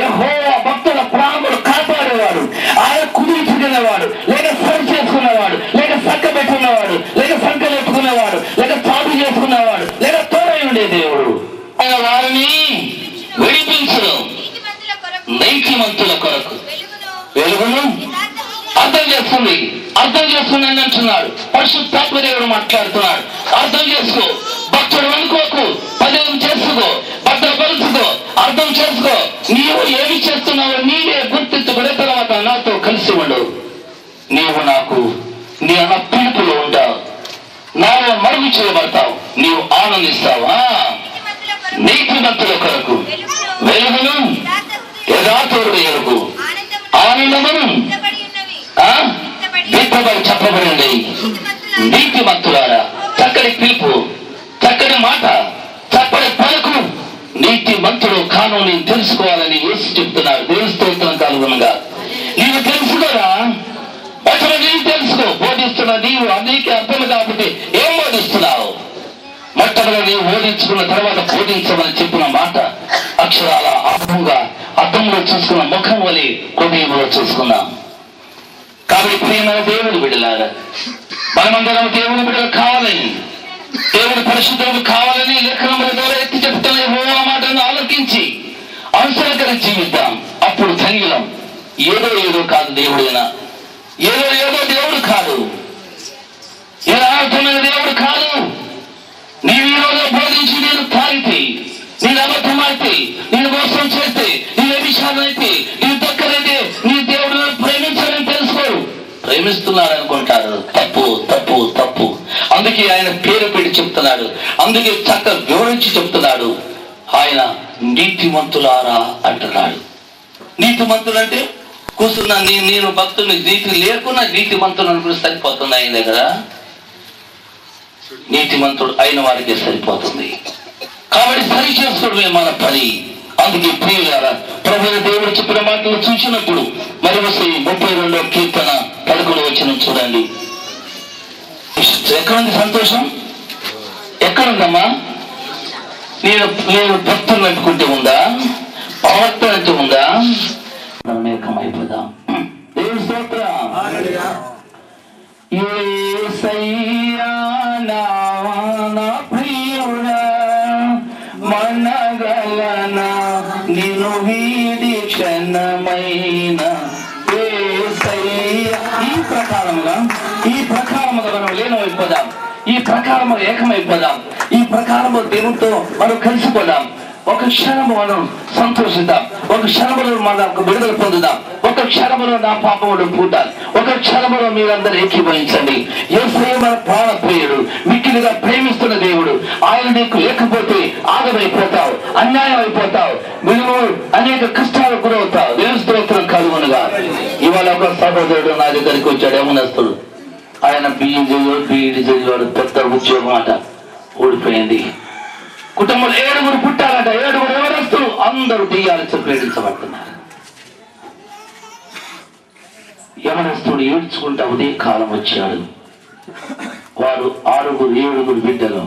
యెహోవా భక్తుల ప్రాణములు కాపాడేవాడు, ఆయన కుదిర్చుకునేవాడు, లేక సరి చేసుకునేవాడు, లేక సంక పెట్టుకునేవాడు, లేక సంకలు ఎత్తుకునేవాడు, లేక చాటు చేసుకునేవాడు, లేక తోడై ఉండే దేవుడు. ఆయన వారిని విడిపించడం నీతిమంతుల కొరకు వెలుగును అర్థం చేసుకుంది అని అంటున్నాడు. పరిశుద్ధాత్మ దేవుడు మాట్లాడుతున్నాడు. అర్థం చేసుకో, భక్తుడు అనుకోకు, పదవి చేసుకో, భద్రపరుచుకో, అర్థం చేసుకో. నీవు ఏమి చేస్తున్నావో నీవే గుర్తించుకునే తర్వాత నాతో కలిసి ఉండు. నీవు నాకు నీ అన్న పిలుపులో ఉంటావు, నాలో మరుగు చేయబడతావు, నీవు ఆనందిస్తావు. నీతిమంతుల కొరకు వెలుగును యథార్థుడు ఎరుగు ఆనందమును దీపబడి చెప్పబడింది. నీతిమంతులారా, చక్కటి పిలుపు, చక్కటి మాట, చక్కటి పలుకు. నీతిమంతుడు కాను నేను తెలుసుకోవాలని యేసు చెప్తున్నాడు. దేవుని స్తోత్రం కలుగునుగా. నీవు తెలుసుకోరా, అసలు నీవు తెలుసుకో. బోధిస్తున్నా నీవు అందుకే అర్థం కాబట్టి ఏం బోధిస్తున్నావు? మొట్టమొదటి నీవు బోధించుకున్న తర్వాత బోధించమని చెప్పిన మాట అక్షరాల అర్థంలో చూసుకున్న ముఖం వలె హృదయంలో చూసుకున్నాం. కాబట్టి ప్రియమైన దేవుని బిడ్డలారా, మనమందరం దేవుని బిడ్డలు కావాలని, దేవుని పరిశుద్ధులు కావాలని లేఖనముల ద్వారా ఎత్తి చెప్తున్న యెహోవా మాటను ఆలోకించి అనుసరంగా జీవిద్దాం. అప్పుడు ధన్యులం. ఏదో కాదు దేవుడైనా, ఏదో దేవుడు కాదు, యథార్థమైన దేవుడు కాదు. నీవు ఈ రోజు బోధించి నేను తాగితే, నేను అబద్ధమైతే, నేను మోసం చేస్తే, నేను విషయాలు అయితే, నేను దక్కరైతే నీ దేవుడు ప్రేమించాలని తెలుసుకోరు. ప్రేమిస్తున్నారు అనుకుంటారు. తప్పు తప్పు తప్పు. అందుకే ఆయన పేరు పెట్టి చెప్తున్నాడు, అందుకే చక్క వివరించి చెప్తున్నాడు. ఆయన నీతిమంతులారా అంటున్నాడు. నీతిమంతులు అంటే కూర్చున్నా నేను భక్తుని నీతి లేకున్నా నీతిమంతులు అనుకుని సరిపోతుంది ఆయన దగ్గర. నీతిమంతుడు అయిన వారికి సరిపోతుంది. కాబట్టి సరి చేసుకోవడమే మన పని. అందుకే ప్రియులారా, ప్రభువు దేవుడు చెప్పిన మాటలు చూసినప్పుడు మరి 32వ కీర్తన 11వ వచనం చూడండి. ఎక్కడుంది సంతోషం? ఎక్కడుందమ్మా? నేను భక్తులను అనుకుంటే ఉందా? ప్రవర్తన అంటే ఉందా? ఏకమైపోదాం. దేవుని స్తోత్రం. యేసయ్యా నా ప్రియుడా, మనగలనా నిన్ను వీడి క్షణమైన యేసయ్యా. ఈ ప్రకారముగా మనం లీనమైపోదాం, ఈ ప్రకారముగా ఏకమైపోదాం, ఈ ప్రకారము దేవునితో మనం కలిసిపోదాం. ఒక క్షణము మనం సంతోషిద్దాం, ఒక క్షణములో మనం విడుదల పొందుదాం, ఒక క్షణములో నా పాపములు పూటాలి, ఒక క్షణములో మీరందరూ ఏకీభవించండి. యేసయ్య మన ప్రాణ ప్రియుడు, మిక్కిలిగా ప్రేమిస్తున్న దేవుడు. ఆయన నీకు లేకపోతే ఆగమైపోతావు, అన్యాయం అయిపోతావు, నువ్వు అనేక కష్టాలకు గురవుతావు. దేవుని స్తోత్రం కలుగునుగా. ఇవాళ ఒక సహోదరుడు నా దగ్గరికి వచ్చాడు, యమునస్తుడు. ఆయన బీఈడి చదివాడు, పెద్ద ఉద్యోగం అట, ఓడిపోయింది. కుటుంబంలో 7 పుట్టారట, 7 ఎవరస్తులు, అందరూ దెయ్యాలతో పీడించబడుతున్నారు. యవనస్తుడు ఏడ్చుకుంటా ఉదయ కాలం వచ్చాడు. వారు 6 బిడ్డలు.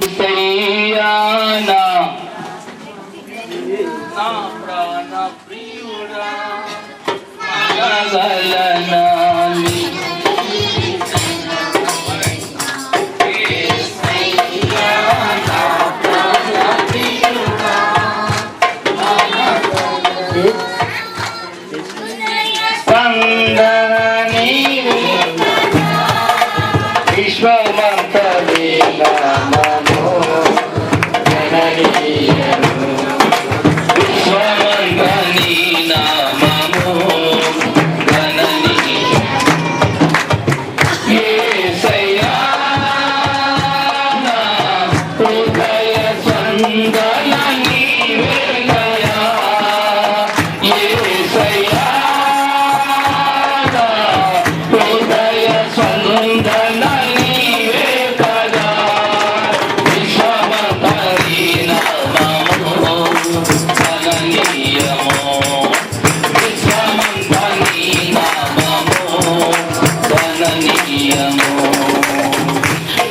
గణనీయము.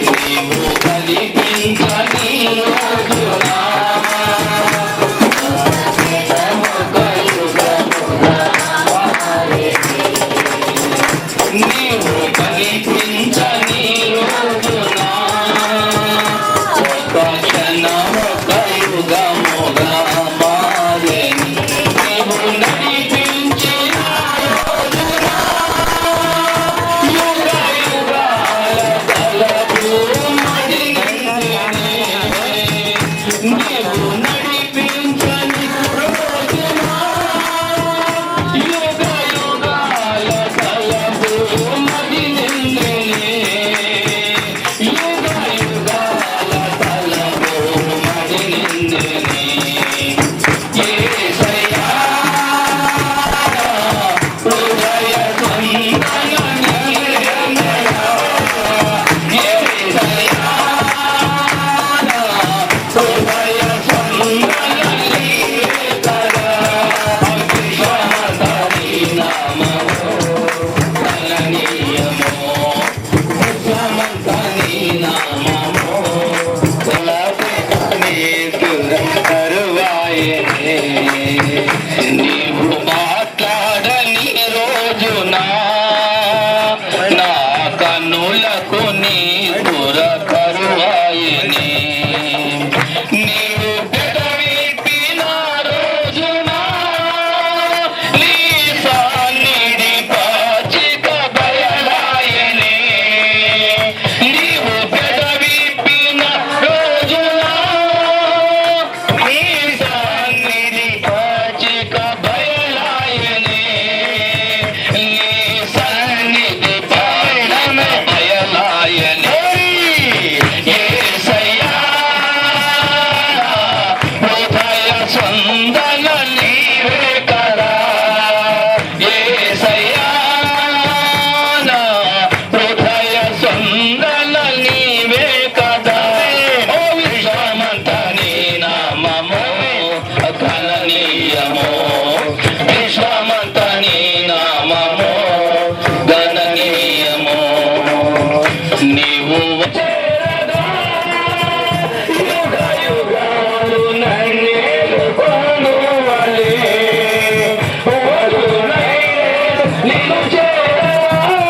నీవు కనిపించని రోజునా నీవు కనిపించని రోజునా ఒక క్షణము కలుగముగా మారెను. నీవు నడిపించిన రోజునా యుగ యుగాల తలపు మడిగెను. నీవు నడిపించని రోజునా యుగ యుగాల తలపు మడిగెను. యుగ యుగాల తలపు మడిగెను. యేసయ్యా హృదయ స్పందన నీవేనయ్యా. యేసయ్యా హృదయ స్పందన నీవే కదా. విశ్వాసని నామము గణనీయము. విశ్వమంతని నామము తలపెట్టుని కరువాయెనే. నీవు మాట్లాడని రోజునా నా కన్నులకు నీ స్ఫుర కరువాయెనే. నీవు పెదవిప్పిన రోజునా నీ సన్నిధి పచ్చిక బయలాయెనే. నీవు పెదవిప్పిన రోజునా నీ సన్నిధి పచ్చిక బయలాయెనే. నీ సన్నిధి పైన బయలాయెనే. యేసయ్యా హృదయ స్పందన నీవే కదా. యేసయ్యా హృదయ స్పందన నీవే కదా. ఓ విశ్వమంతని నామము గణనీయము. విశ్వమంతని నామము గణనీయము. నీవు చేరగా యుగ యుగాలు నన్నేలు కొనువలే. నీవు చేరగా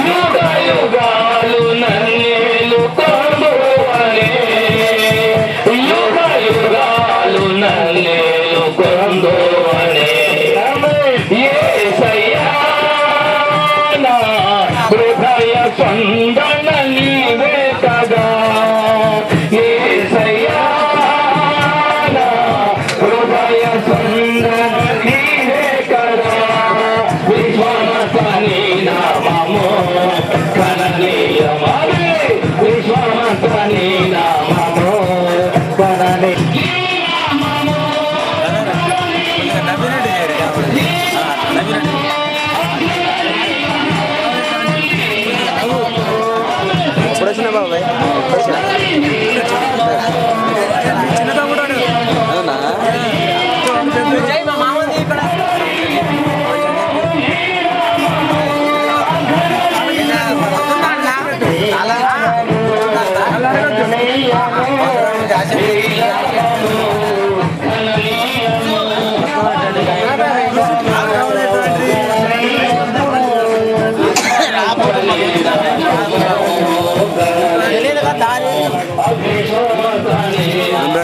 యుగ యుగాలు నన్నేలు కొనువలే. యుగ యుగాలు నన్నేలు కొనువలే. యేసయ్యా నా హృదయ స్పందన నీవే కదా. యేసయ్యా నా హృదయ స్పందన నీవే కదా. విశ్వమంతని నామము గణనీయము. విశ్వమంతని నామము గణనీయము. ఇప్పుడు వచ్చిన బాబాయ్ చిన్నదా కూడా అవునా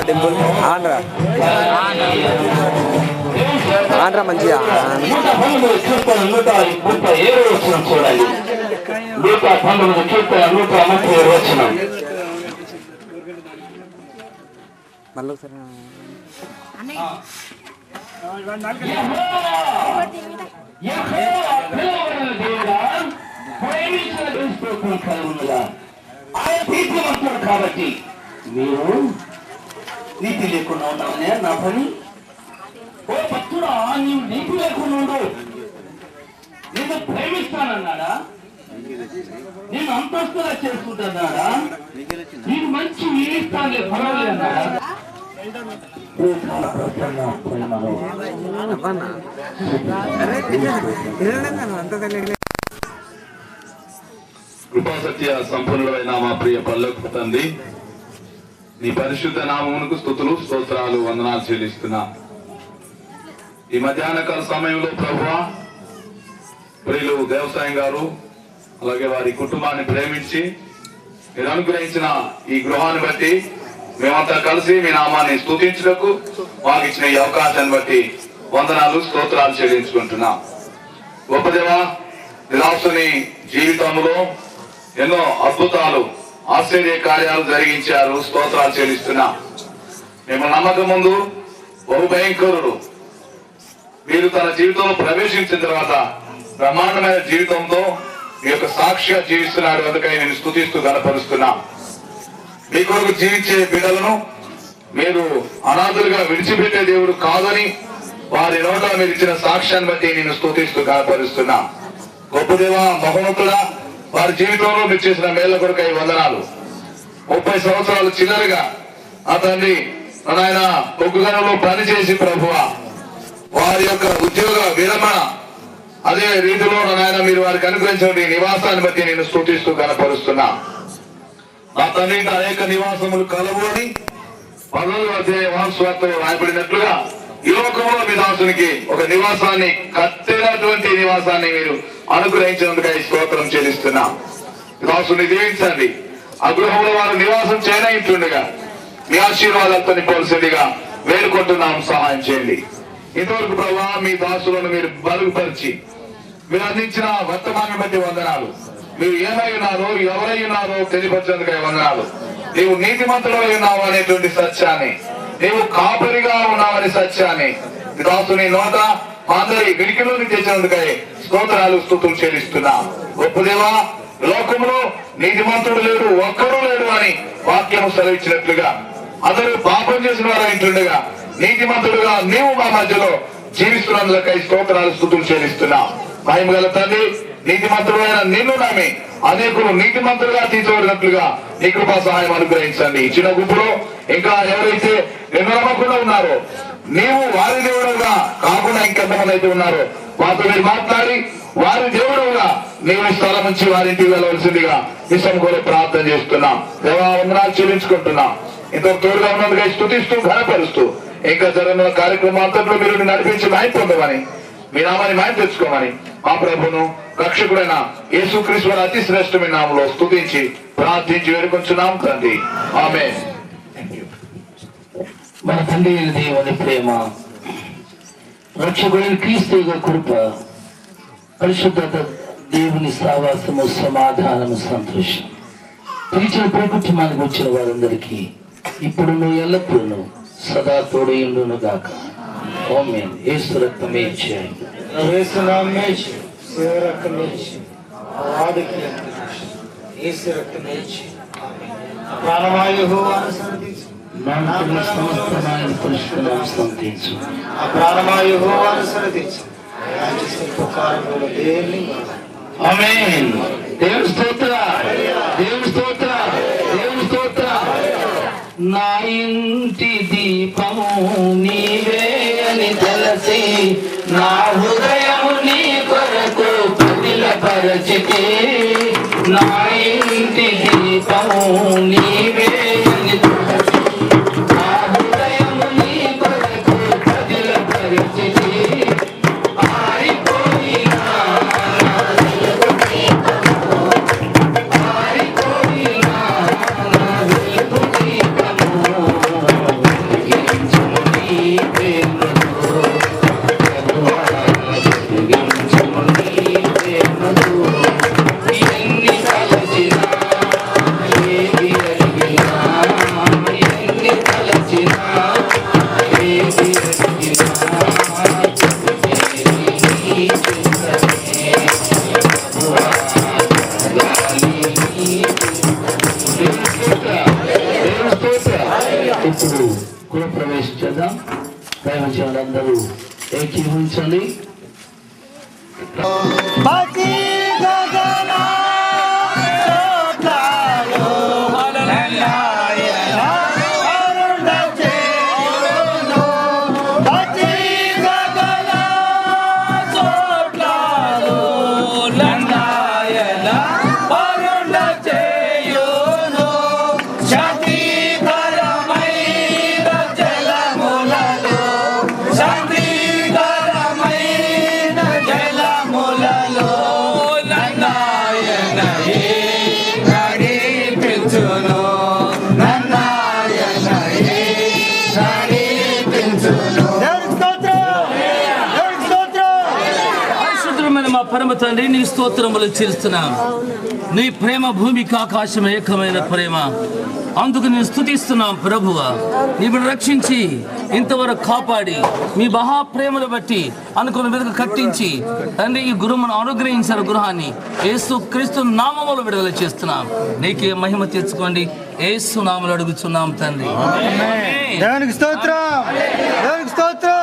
టెంపుల్ ఆంధ్ర ఆంధ్ర మంచిగా చూడాలి. 119 కీర్తన 137 వచనం. మళ్ళీ ఒకసారి ఆయన తీర్చమంటాడు. కాబట్టి మీరు నీతి లేకుండా ఉన్నావనే నా పని. ఓ భక్తుడా, నీవు నీతి లేకుండా ఉండు. నేను ప్రేమిస్తానన్నాడా? నేను అంతస్తుగా చేసుకుంటున్నాడా? నీకు మంచి ఇస్తానులే, పర్వాలేదు అన్నాడా? అంత కృపాసత్య సంపన్నుడైన మా ప్రియ పల్లెకు తండ్రి, నీ పరిశుద్ధ నామమునకు స్తుతులు స్తోత్రాలు వందనాలు చెల్లిస్తున్నా. ఈ మధ్యాహ్న కాల సమయంలో ప్రభువా, ప్రియులు దేవసాయం గారు అలాగే వారి కుటుంబాన్ని ప్రేమించి మీరు అనుగ్రహించిన ఈ గృహాన్ని బట్టి మేమంతా కలిసి మీ నామాన్ని స్తుతించుటకు మాకు ఇచ్చిన ఈ అవకాశాన్ని బట్టి వందనాలు స్తోత్రాలు చెల్లించుకుంటున్నాం. గొప్ప దేవా, నిరాశని జీవితంలో ఎన్నో అద్భుతాలు ఆశ్చర్య కార్యాలు జరిగించారు. స్తోత్రాలు చెల్లిస్తున్నా. మేము నమ్మకం ముందు బహు భయంకరుడు మీరు తన జీవితంలో ప్రవేశించిన తర్వాత బ్రహ్మాండమైన జీవితంతో మీ యొక్క సాక్షిగా జీవిస్తున్నాడు. అందుకని నేను స్తుతిస్తూ గణపరుస్తున్నా. మీ కొరకు జీవించే బిడ్డలను మీరు అనాథులుగా విడిచిపెట్టే దేవుడు కాదని వారి నోట మీరు ఇచ్చిన సాక్ష్యాన్ని బట్టి నేను స్తుతిస్తూ గణపరుస్తున్నా. గొప్ప దేవా, మహోన్నతుడా, వారి జీవితంలో మీరు చేసిన మేళ్ల కొరకు ఈ వందనాలు. 30 సంవత్సరాలు చిల్లరగా ఆ తండ్రి ఆయన ఒగ్గుగనంలో పనిచేసి ప్రభువా వారి యొక్క ఉద్యోగ విరమణ అదే రీతిలో నాయన మీరు వారికి అనుగ్రహించిన నివాసాన్ని బట్టి నేను స్తుతిస్తూ కనపరుస్తున్నా. నా తండ్రి అనేక నివాసములు కలవు అని 10వ అధ్యాయం రాయబడినట్లుగా ఈ లోకంలో మీ దాసునికి ఒక నివాసాన్ని కట్టినటువంటి నివాసాన్ని మీరు అనుగ్రహించినందుకు ఈ స్తోత్రం చెల్లిస్తున్నా. దాసుని దీవించండి. ఆ గృహంలో వారు నివాసం చేయనట్టుండగా మీ ఆశీర్వాదాలతో నింపవలసిందిగా వేడుకుంటున్నాం. సహాయం చేయండి. ఇంతవరకు ప్రభావ మీ దాసులను మీరు బలుగుపరిచి మీరు అందించిన వర్తమానం బట్టి వందనాలు. మీరు ఏమై ఉన్నారో ఎవరై ఉన్నారో తెలియపరిచేందుకు వందనాలు. నీవు నీతిమంతుడై ఉన్నావు అనేటువంటి సత్యాన్ని, నీవు కాపరిగా ఉన్నావనే సత్యాన్ని దాసుని నోట మా అందరి వినికిలోని తెచ్చినందుకై స్తోత్రాలు స్తుతులు చెల్లిస్తున్నాం. గొప్ప దేవా, లోకంలో నీతిమంతుడు లేడు, ఒక్కడూ లేడు అని వాక్యము సెలవిచ్చినట్లుగా అందరూ పాపం చేసిన వారు అంటుండగా నీతిమంతుడుగా నీవు మా మధ్యలో జీవిస్తున్నందుకై స్తోత్రాలు స్తుతులు చెల్లిస్తున్నాం. మహిమ గల తండ్రి, నీతిమంతుడు అయిన నిన్ను నమ్మి అనేకులు నీతిమంతులుగా తీర్చబడినట్లుగా నీ కృపా సహాయం అనుగ్రహించండి. చిన్న గుంపులో ఇంకా ఎవరైతే నిన్ను నమ్మకుండా ఉన్నారో, నీవు వారి దేవుడుగా కాకుండా ఇంకెంతమంది అయితే ఉన్నారో వారితో మీరు మాట్లాడి వారి దేవుడుగా నీవు స్థలం నుంచి వారింటికి వెళ్ళవలసిందిగా విషయం కూడా ప్రార్థన చేస్తున్నాం. దేవా, వందనాలు చెల్లించుకుంటున్నాం. ఇంతకు తోడుగా ఉన్నందుగా స్తుతిస్తూ ఘనపరుస్తూ ఇంకా జరగనున్న కార్యక్రమం అంతట్లో మీరు నడిపించి మాయం పొందమని, మీ నామాన్ని మాయం తెచ్చుకోమని మా ప్రభును రక్షకుడైన యేసుక్రీస్తు వారి అతి శ్రేష్టమైన నామములో స్తుతించి ప్రార్థించి వేడుకొంచున్నాం తండ్రి. ఆమేన్. మన తండ్రి అయిన దేవుని ప్రేమ, రక్షకుడైన క్రీస్తు యొక్క కృప, పరిశుద్ధత, దేవుని సావాసము, సమాధానము, సంతోషం పిలిచిన కుటుంబానికి వచ్చిన వారందరికీ ఇప్పుడు ఎల్లప్పుడూ సదా తోడయుండును గాక. ఆమేన్. యేసు రక్తమే చేయి. యేసు నామమే సేవ రక్తమే ఆదికి యేసు రక్తమే ప్రాణమయ యెహోవాను సంతించు. నామమున సమస్తమైన పరిశుద్ధనామం సంతించు. ఆ ప్రాణమయ యెహోవాను సంతించు. ఆయన చేసిన ఉపకారములు దేన్ని ఆమేన్. దేవుని స్తోత్ర, దేవుని స్తోత్ర, దేవుని స్తోత్ర. నా ఇంటి దీపము నీవే అని తెలిసి నా హృదయము నీ కొరకు పదిలపరచితే, నా ఇంటి దీపము నీవే అని తెలిసి నా హృదయము నీ కొరకు పదిలపరచితే, ఆరిపోయినా ఇప్పుడు కుల ప్రవేశించేద్దాం. దైవజనులందరూ ఏకీభవించండి. లంగాయల తండ్రి నీ స్తోత్రములు చేస్తున్నాం. నీ ప్రేమ భూమికి ఆకాశం ఏకమైన ప్రేమ, అందుకు నేను స్తుతిస్తున్నాం ప్రభువా. నీవు రక్షించి ఇంతవరకు కాపాడి మీ మహాప్రేమను బట్టి అనుకున్న విధంగా కట్టించి తండ్రి ఈ గృహమును అనుగ్రహించిన గృహాన్ని యేసు క్రీస్తు నామములో విడుదల చేస్తున్నాం. నీకే మహిమ తెచ్చుకోండి. యేసు నామములో అడుగుచున్నాం తండ్రి. దేవునికి స్తోత్రం, దేవునికి స్తోత్రం.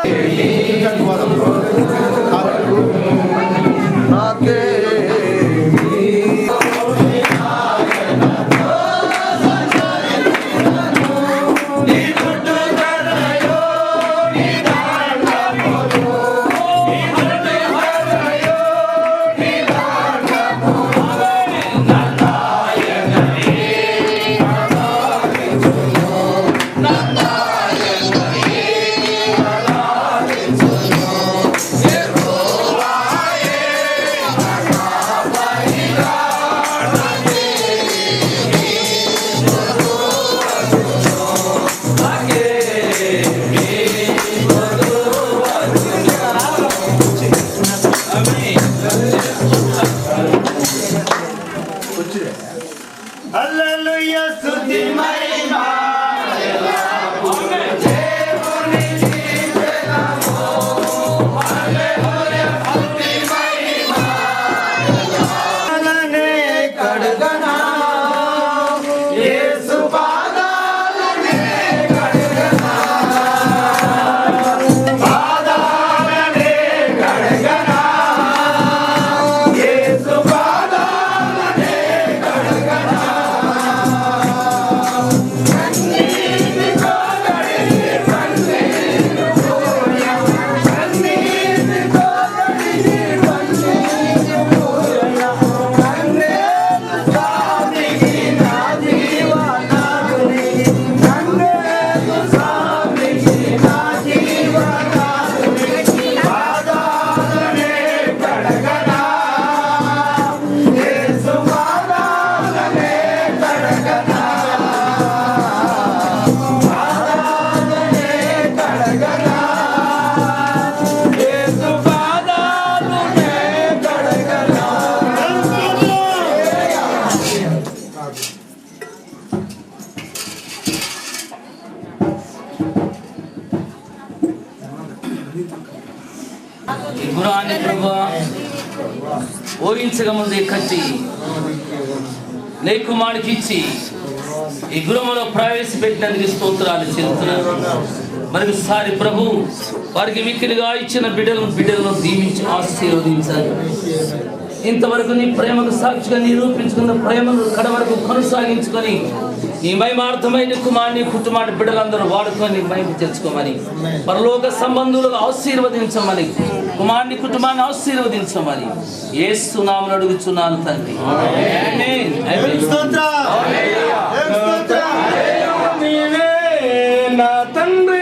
హల్లెలూయా, స్తుతి మహిమ ఈ గురాన్ని ప్రభువా ఊహించక ముందే కట్టి నీ కుమారుడికి ఇచ్చి ఈ గృహంలో ప్రవేశపెట్టినందుకు స్తోత్రాలు చెల్లుతున్నాను. మరొకసారి ప్రభు వారికి మిక్కిలిగా ఇచ్చిన బిడ్డలను దీవించి ఆశీర్వదించాలి. ఇంతవరకు నీ ప్రేమకు సాక్షిగా నిరూపించుకున్న ప్రేమను కడ వరకు కొనసాగించుకొని నీ మహిమార్థమైన కుమారుని కుటుంబాన్ని బిడ్డలందరూ వాడుకొని మహిమ తెచ్చుకోమని, పరలోక సంబంధులను ఆశీర్వదించమని, కుమారుని కుటుంబాన్ని ఆశీర్వదించమని యేసు నామములో అడుగుచున్నాను తండ్రి. నా తండ్రి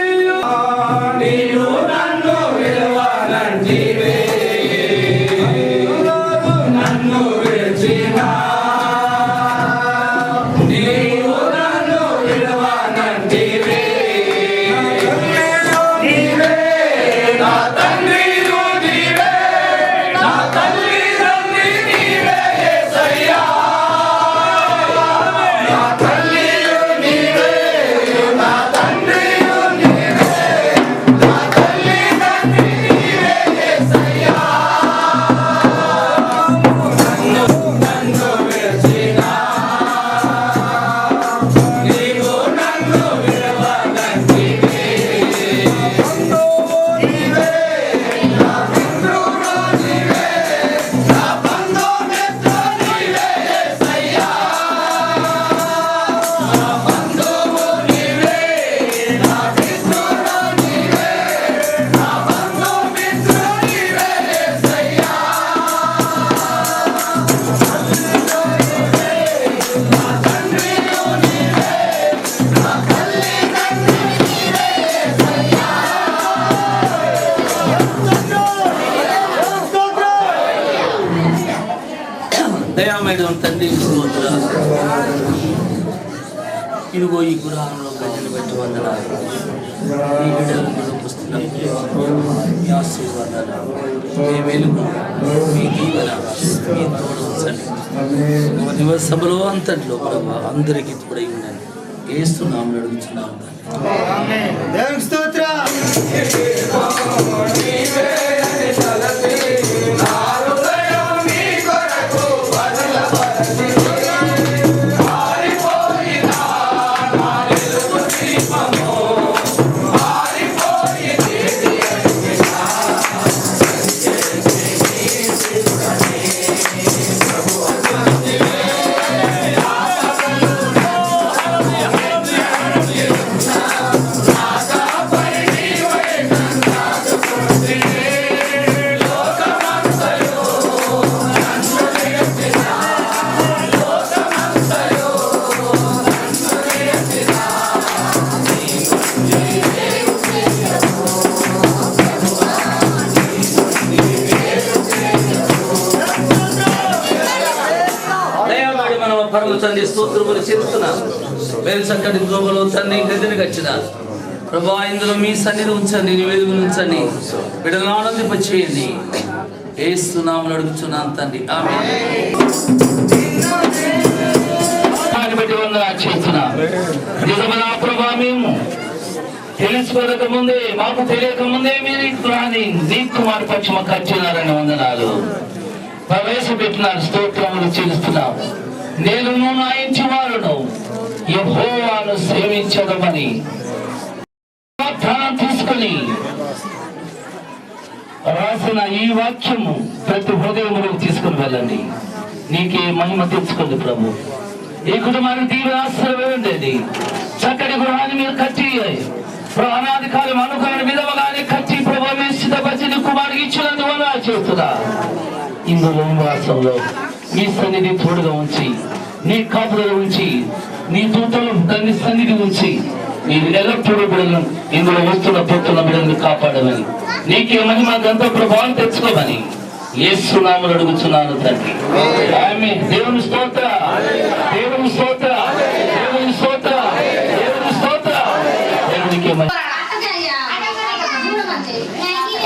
తండ్రి ఇదిగో ఈ గురాంలో ప్రజలు పెట్టి వందనాలు. మీ బిడ్డలు వస్తున్నారు. మీ ఆశీర్వాదాలు, మీ వెలుగు, మీ దీవెన, మీ తోడు ఉంచండి. సభలో అంతట్లో ప్రభా అందరికీ తోడై ఉండండి. ఏస్తున్నాము అడుగుతున్నాము. దేవునికి స్తోత్రం. పరమ తండ్రి స్తోత్రములు చెల్లిస్తున్నాను. వేరు చక్కటి గోగులు తండ్రి గదిని వచ్చినారు ప్రభా. ఇందులో మీ సన్నిధి ఉంచండి, నీ వెలుగును ఉంచండి, బిడ్డలను ఆనందింపచేయండి. ఏస్తున్నామని అడుగుతున్నాను తండ్రి. ఆమేన్. నిజమనా ప్రభా, మేము తెలుసుకోక ముందే, మాకు తెలియక ముందే మీరు నీ కుమారు పక్షి మాకు వచ్చినారని వందనాలు ప్రవేశపెట్టినారు. స్తోత్రములు చెల్లిస్తున్నాం. నేను నా ఇంటి వారును యెహోవాను సేవించదమని ప్రార్థన తీసుకుని రాసిన ఈ వాక్యము ప్రతి హృదయంలోకి తీసుకుని వెళ్ళండి. నీకే మహిమ తెచ్చుకోండి ప్రభు. ఈ కుటుంబానికి దీవెన ఆశ్రయం ఉండేది. చక్కటి గృహాన్ని మీరు కట్టి అనాది కాలం అనుకున్న విధముగానే కట్టి ప్రభు మీ సిద్ధపరిచి నీ కుమారుడికి ఇచ్చినందువల్ల చేస్తున్నా. ఇందులో నివాసంలో మీ సన్నిధి తోడుగా ఉంచి, నీ కాపుదల ఉంచి, నీ దూతలు దాన్ని సన్నిధి ఉంచి, నీ ఎల్లప్పుడూ బిడ్డలను ఇందులో వస్తున్న పొత్తున్న బిడ్డలను కాపాడమని, నీకే మహిమ గంత ప్రభావం తెచ్చుకోమని యేసు నామములో అడుగుచున్నాను తండ్రి. ఆమేన్. దేవుని స్తోత్ర, దేవుని స్తోత్ర, దేవుని స్తోత్ర, దేవుని స్తోత్ర. దేవునికే మహిమ.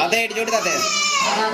అదే ఇటు చూడు అదే దేవుడు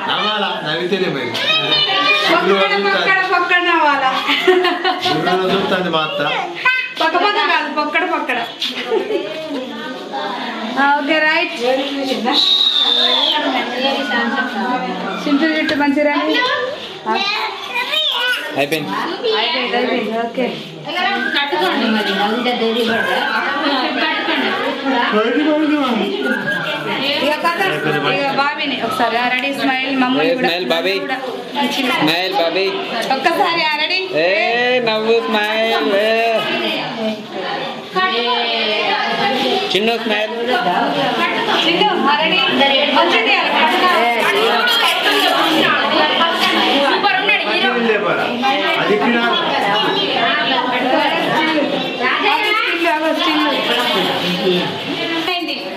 బాగా నవ్వితేనే మరి చూస్తుంది మా అత్త. పక్కడ ఓకే రైట్. సింపుల్ చుట్టూ మంచిగా అయిపోయింది. ఓకే బాబీని ఒకసారి రెడీ స్మైల్ మమ్మల్ని స్మైల్ బాబీ, స్మైల్ బాబీ ఒక్కసారి రెడీ నవ్వు స్మైల్ చిన్న స్మైల్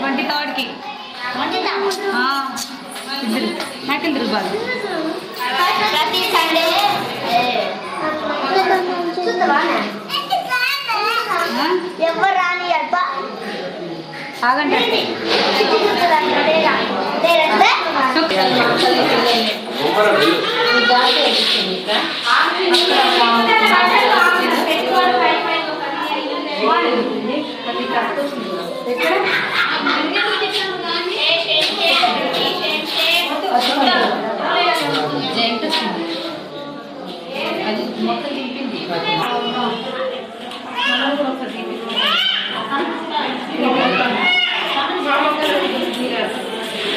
వంటి తాడికి నాకెందుకు బాగా ప్రతి సండే ఎవరు రాని అబ్బా ఆగండి అది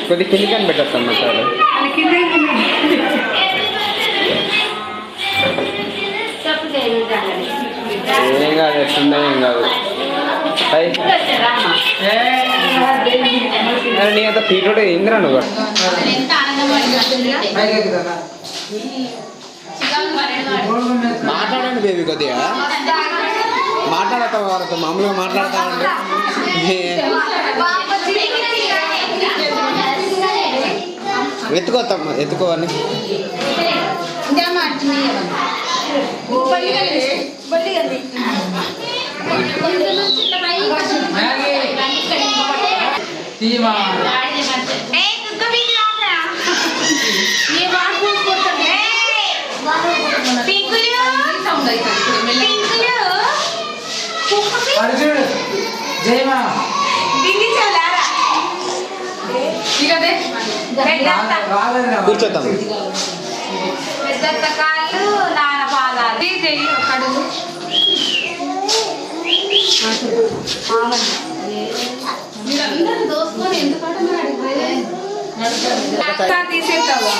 కొద్ది కింది కానీ పెట్టేస్తాను సార్. ఏం కాదు, ఎట్లుండే ఏం కాదు. నీ అంత పీటోడే ఏందిరా నువ్వు? మాట్లాడండి బేబీ కొద్దిగా, మాట్లాడతావు వాళ్ళతో మామూలుగా మాట్లాడతానండి. ఎత్తుకోతాం, ఎత్తుకోవాలి. కూర్చోతాం. పెద్ద కాళ్ళు నాన్న పాదాలు చెయ్యి కడుగు మీరందరూ దోసుకొని ఎందుకంటే తీసేస్తావా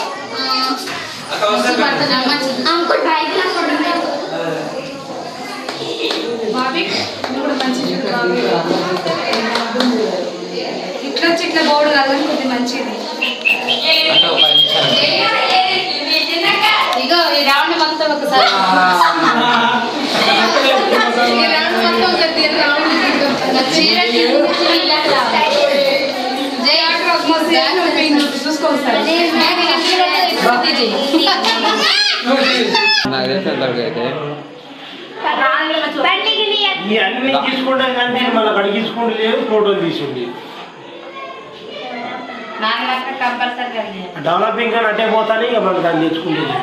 బాబీ ఇప్పుడు మంచి ఇట్లా వచ్చి ఇట్లా బోర్డు కలగని కొద్ది మంచిది. ఇగో ఈ రౌండ్ మొత్తం ఒకసారి ఈ రౌండ్ మొత్తం ఒకటి రౌండ్ చూసుకోవాలి అన్ని తీసుకుంటాం కానీ మళ్ళీ అక్కడ తీసుకుంటే లేదు, ఫోటోలు తీసుకుంది. డెవలపింగ్ కానీ అట్టే పోతానే ఇక మనం దాన్ని తెచ్చుకుంటుంది.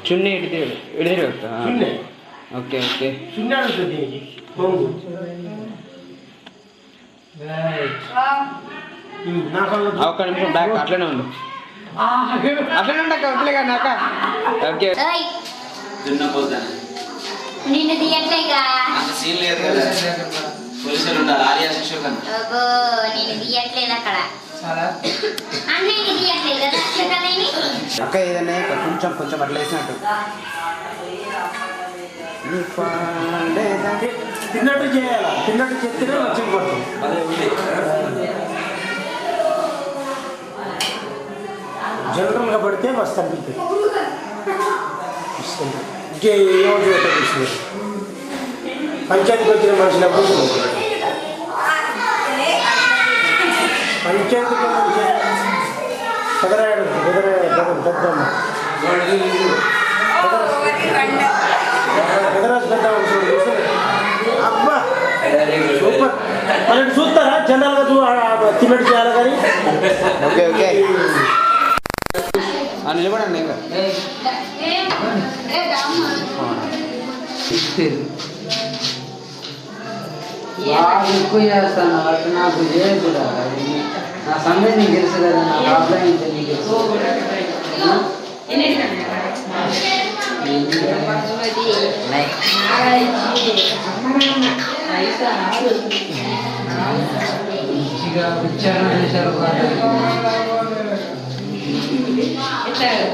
చున్నీ ఇడిది ఓకే ఓకే. చున్నీ అడుగుతుంది దీనికి కొంగు. ఒక్క నిమిషం బ్యాక్ అట్లనే ఉండు, అట్లనే ఉండక వదిలేగా నాక. ఓకే నిన్ను తీయట్లేగా నేను తీయట్లేదు అక్కడ అన్నయ్య తీయట్లేదు కదా అక్క. ఏదన్నా కొంచెం కొంచెం అట్లా వేసినట్టు తిన్నట్టు చేయాలా, తిన్నట్టు చెప్తేనే వచ్చిపోతాం. జనరల్గా పడితే మస్తు అనిపిస్తుంది. పంచాయతీకి వచ్చిన మనుషులు పంచాయతీకి మనిషి పెదరాడు పెద్దమ్మ పెదరాజు పెద్ద అబ్బా సూపర్. మరి చూస్తారా జనరల్గా తిన్నట్టు చేయాలి కానీ. ఓకే ఓకే నిలబడండి. ఇంకా ఎక్కువ చేస్తాను అటు నాకు చేయకూడా. నా సంగతి నీకు తెలుసు కదా, నా ప్రాబ్లం ఏంటో నీకు తెలుసు. మంచిగా ఉచ్చారణ చేశారు. అక్షరాలు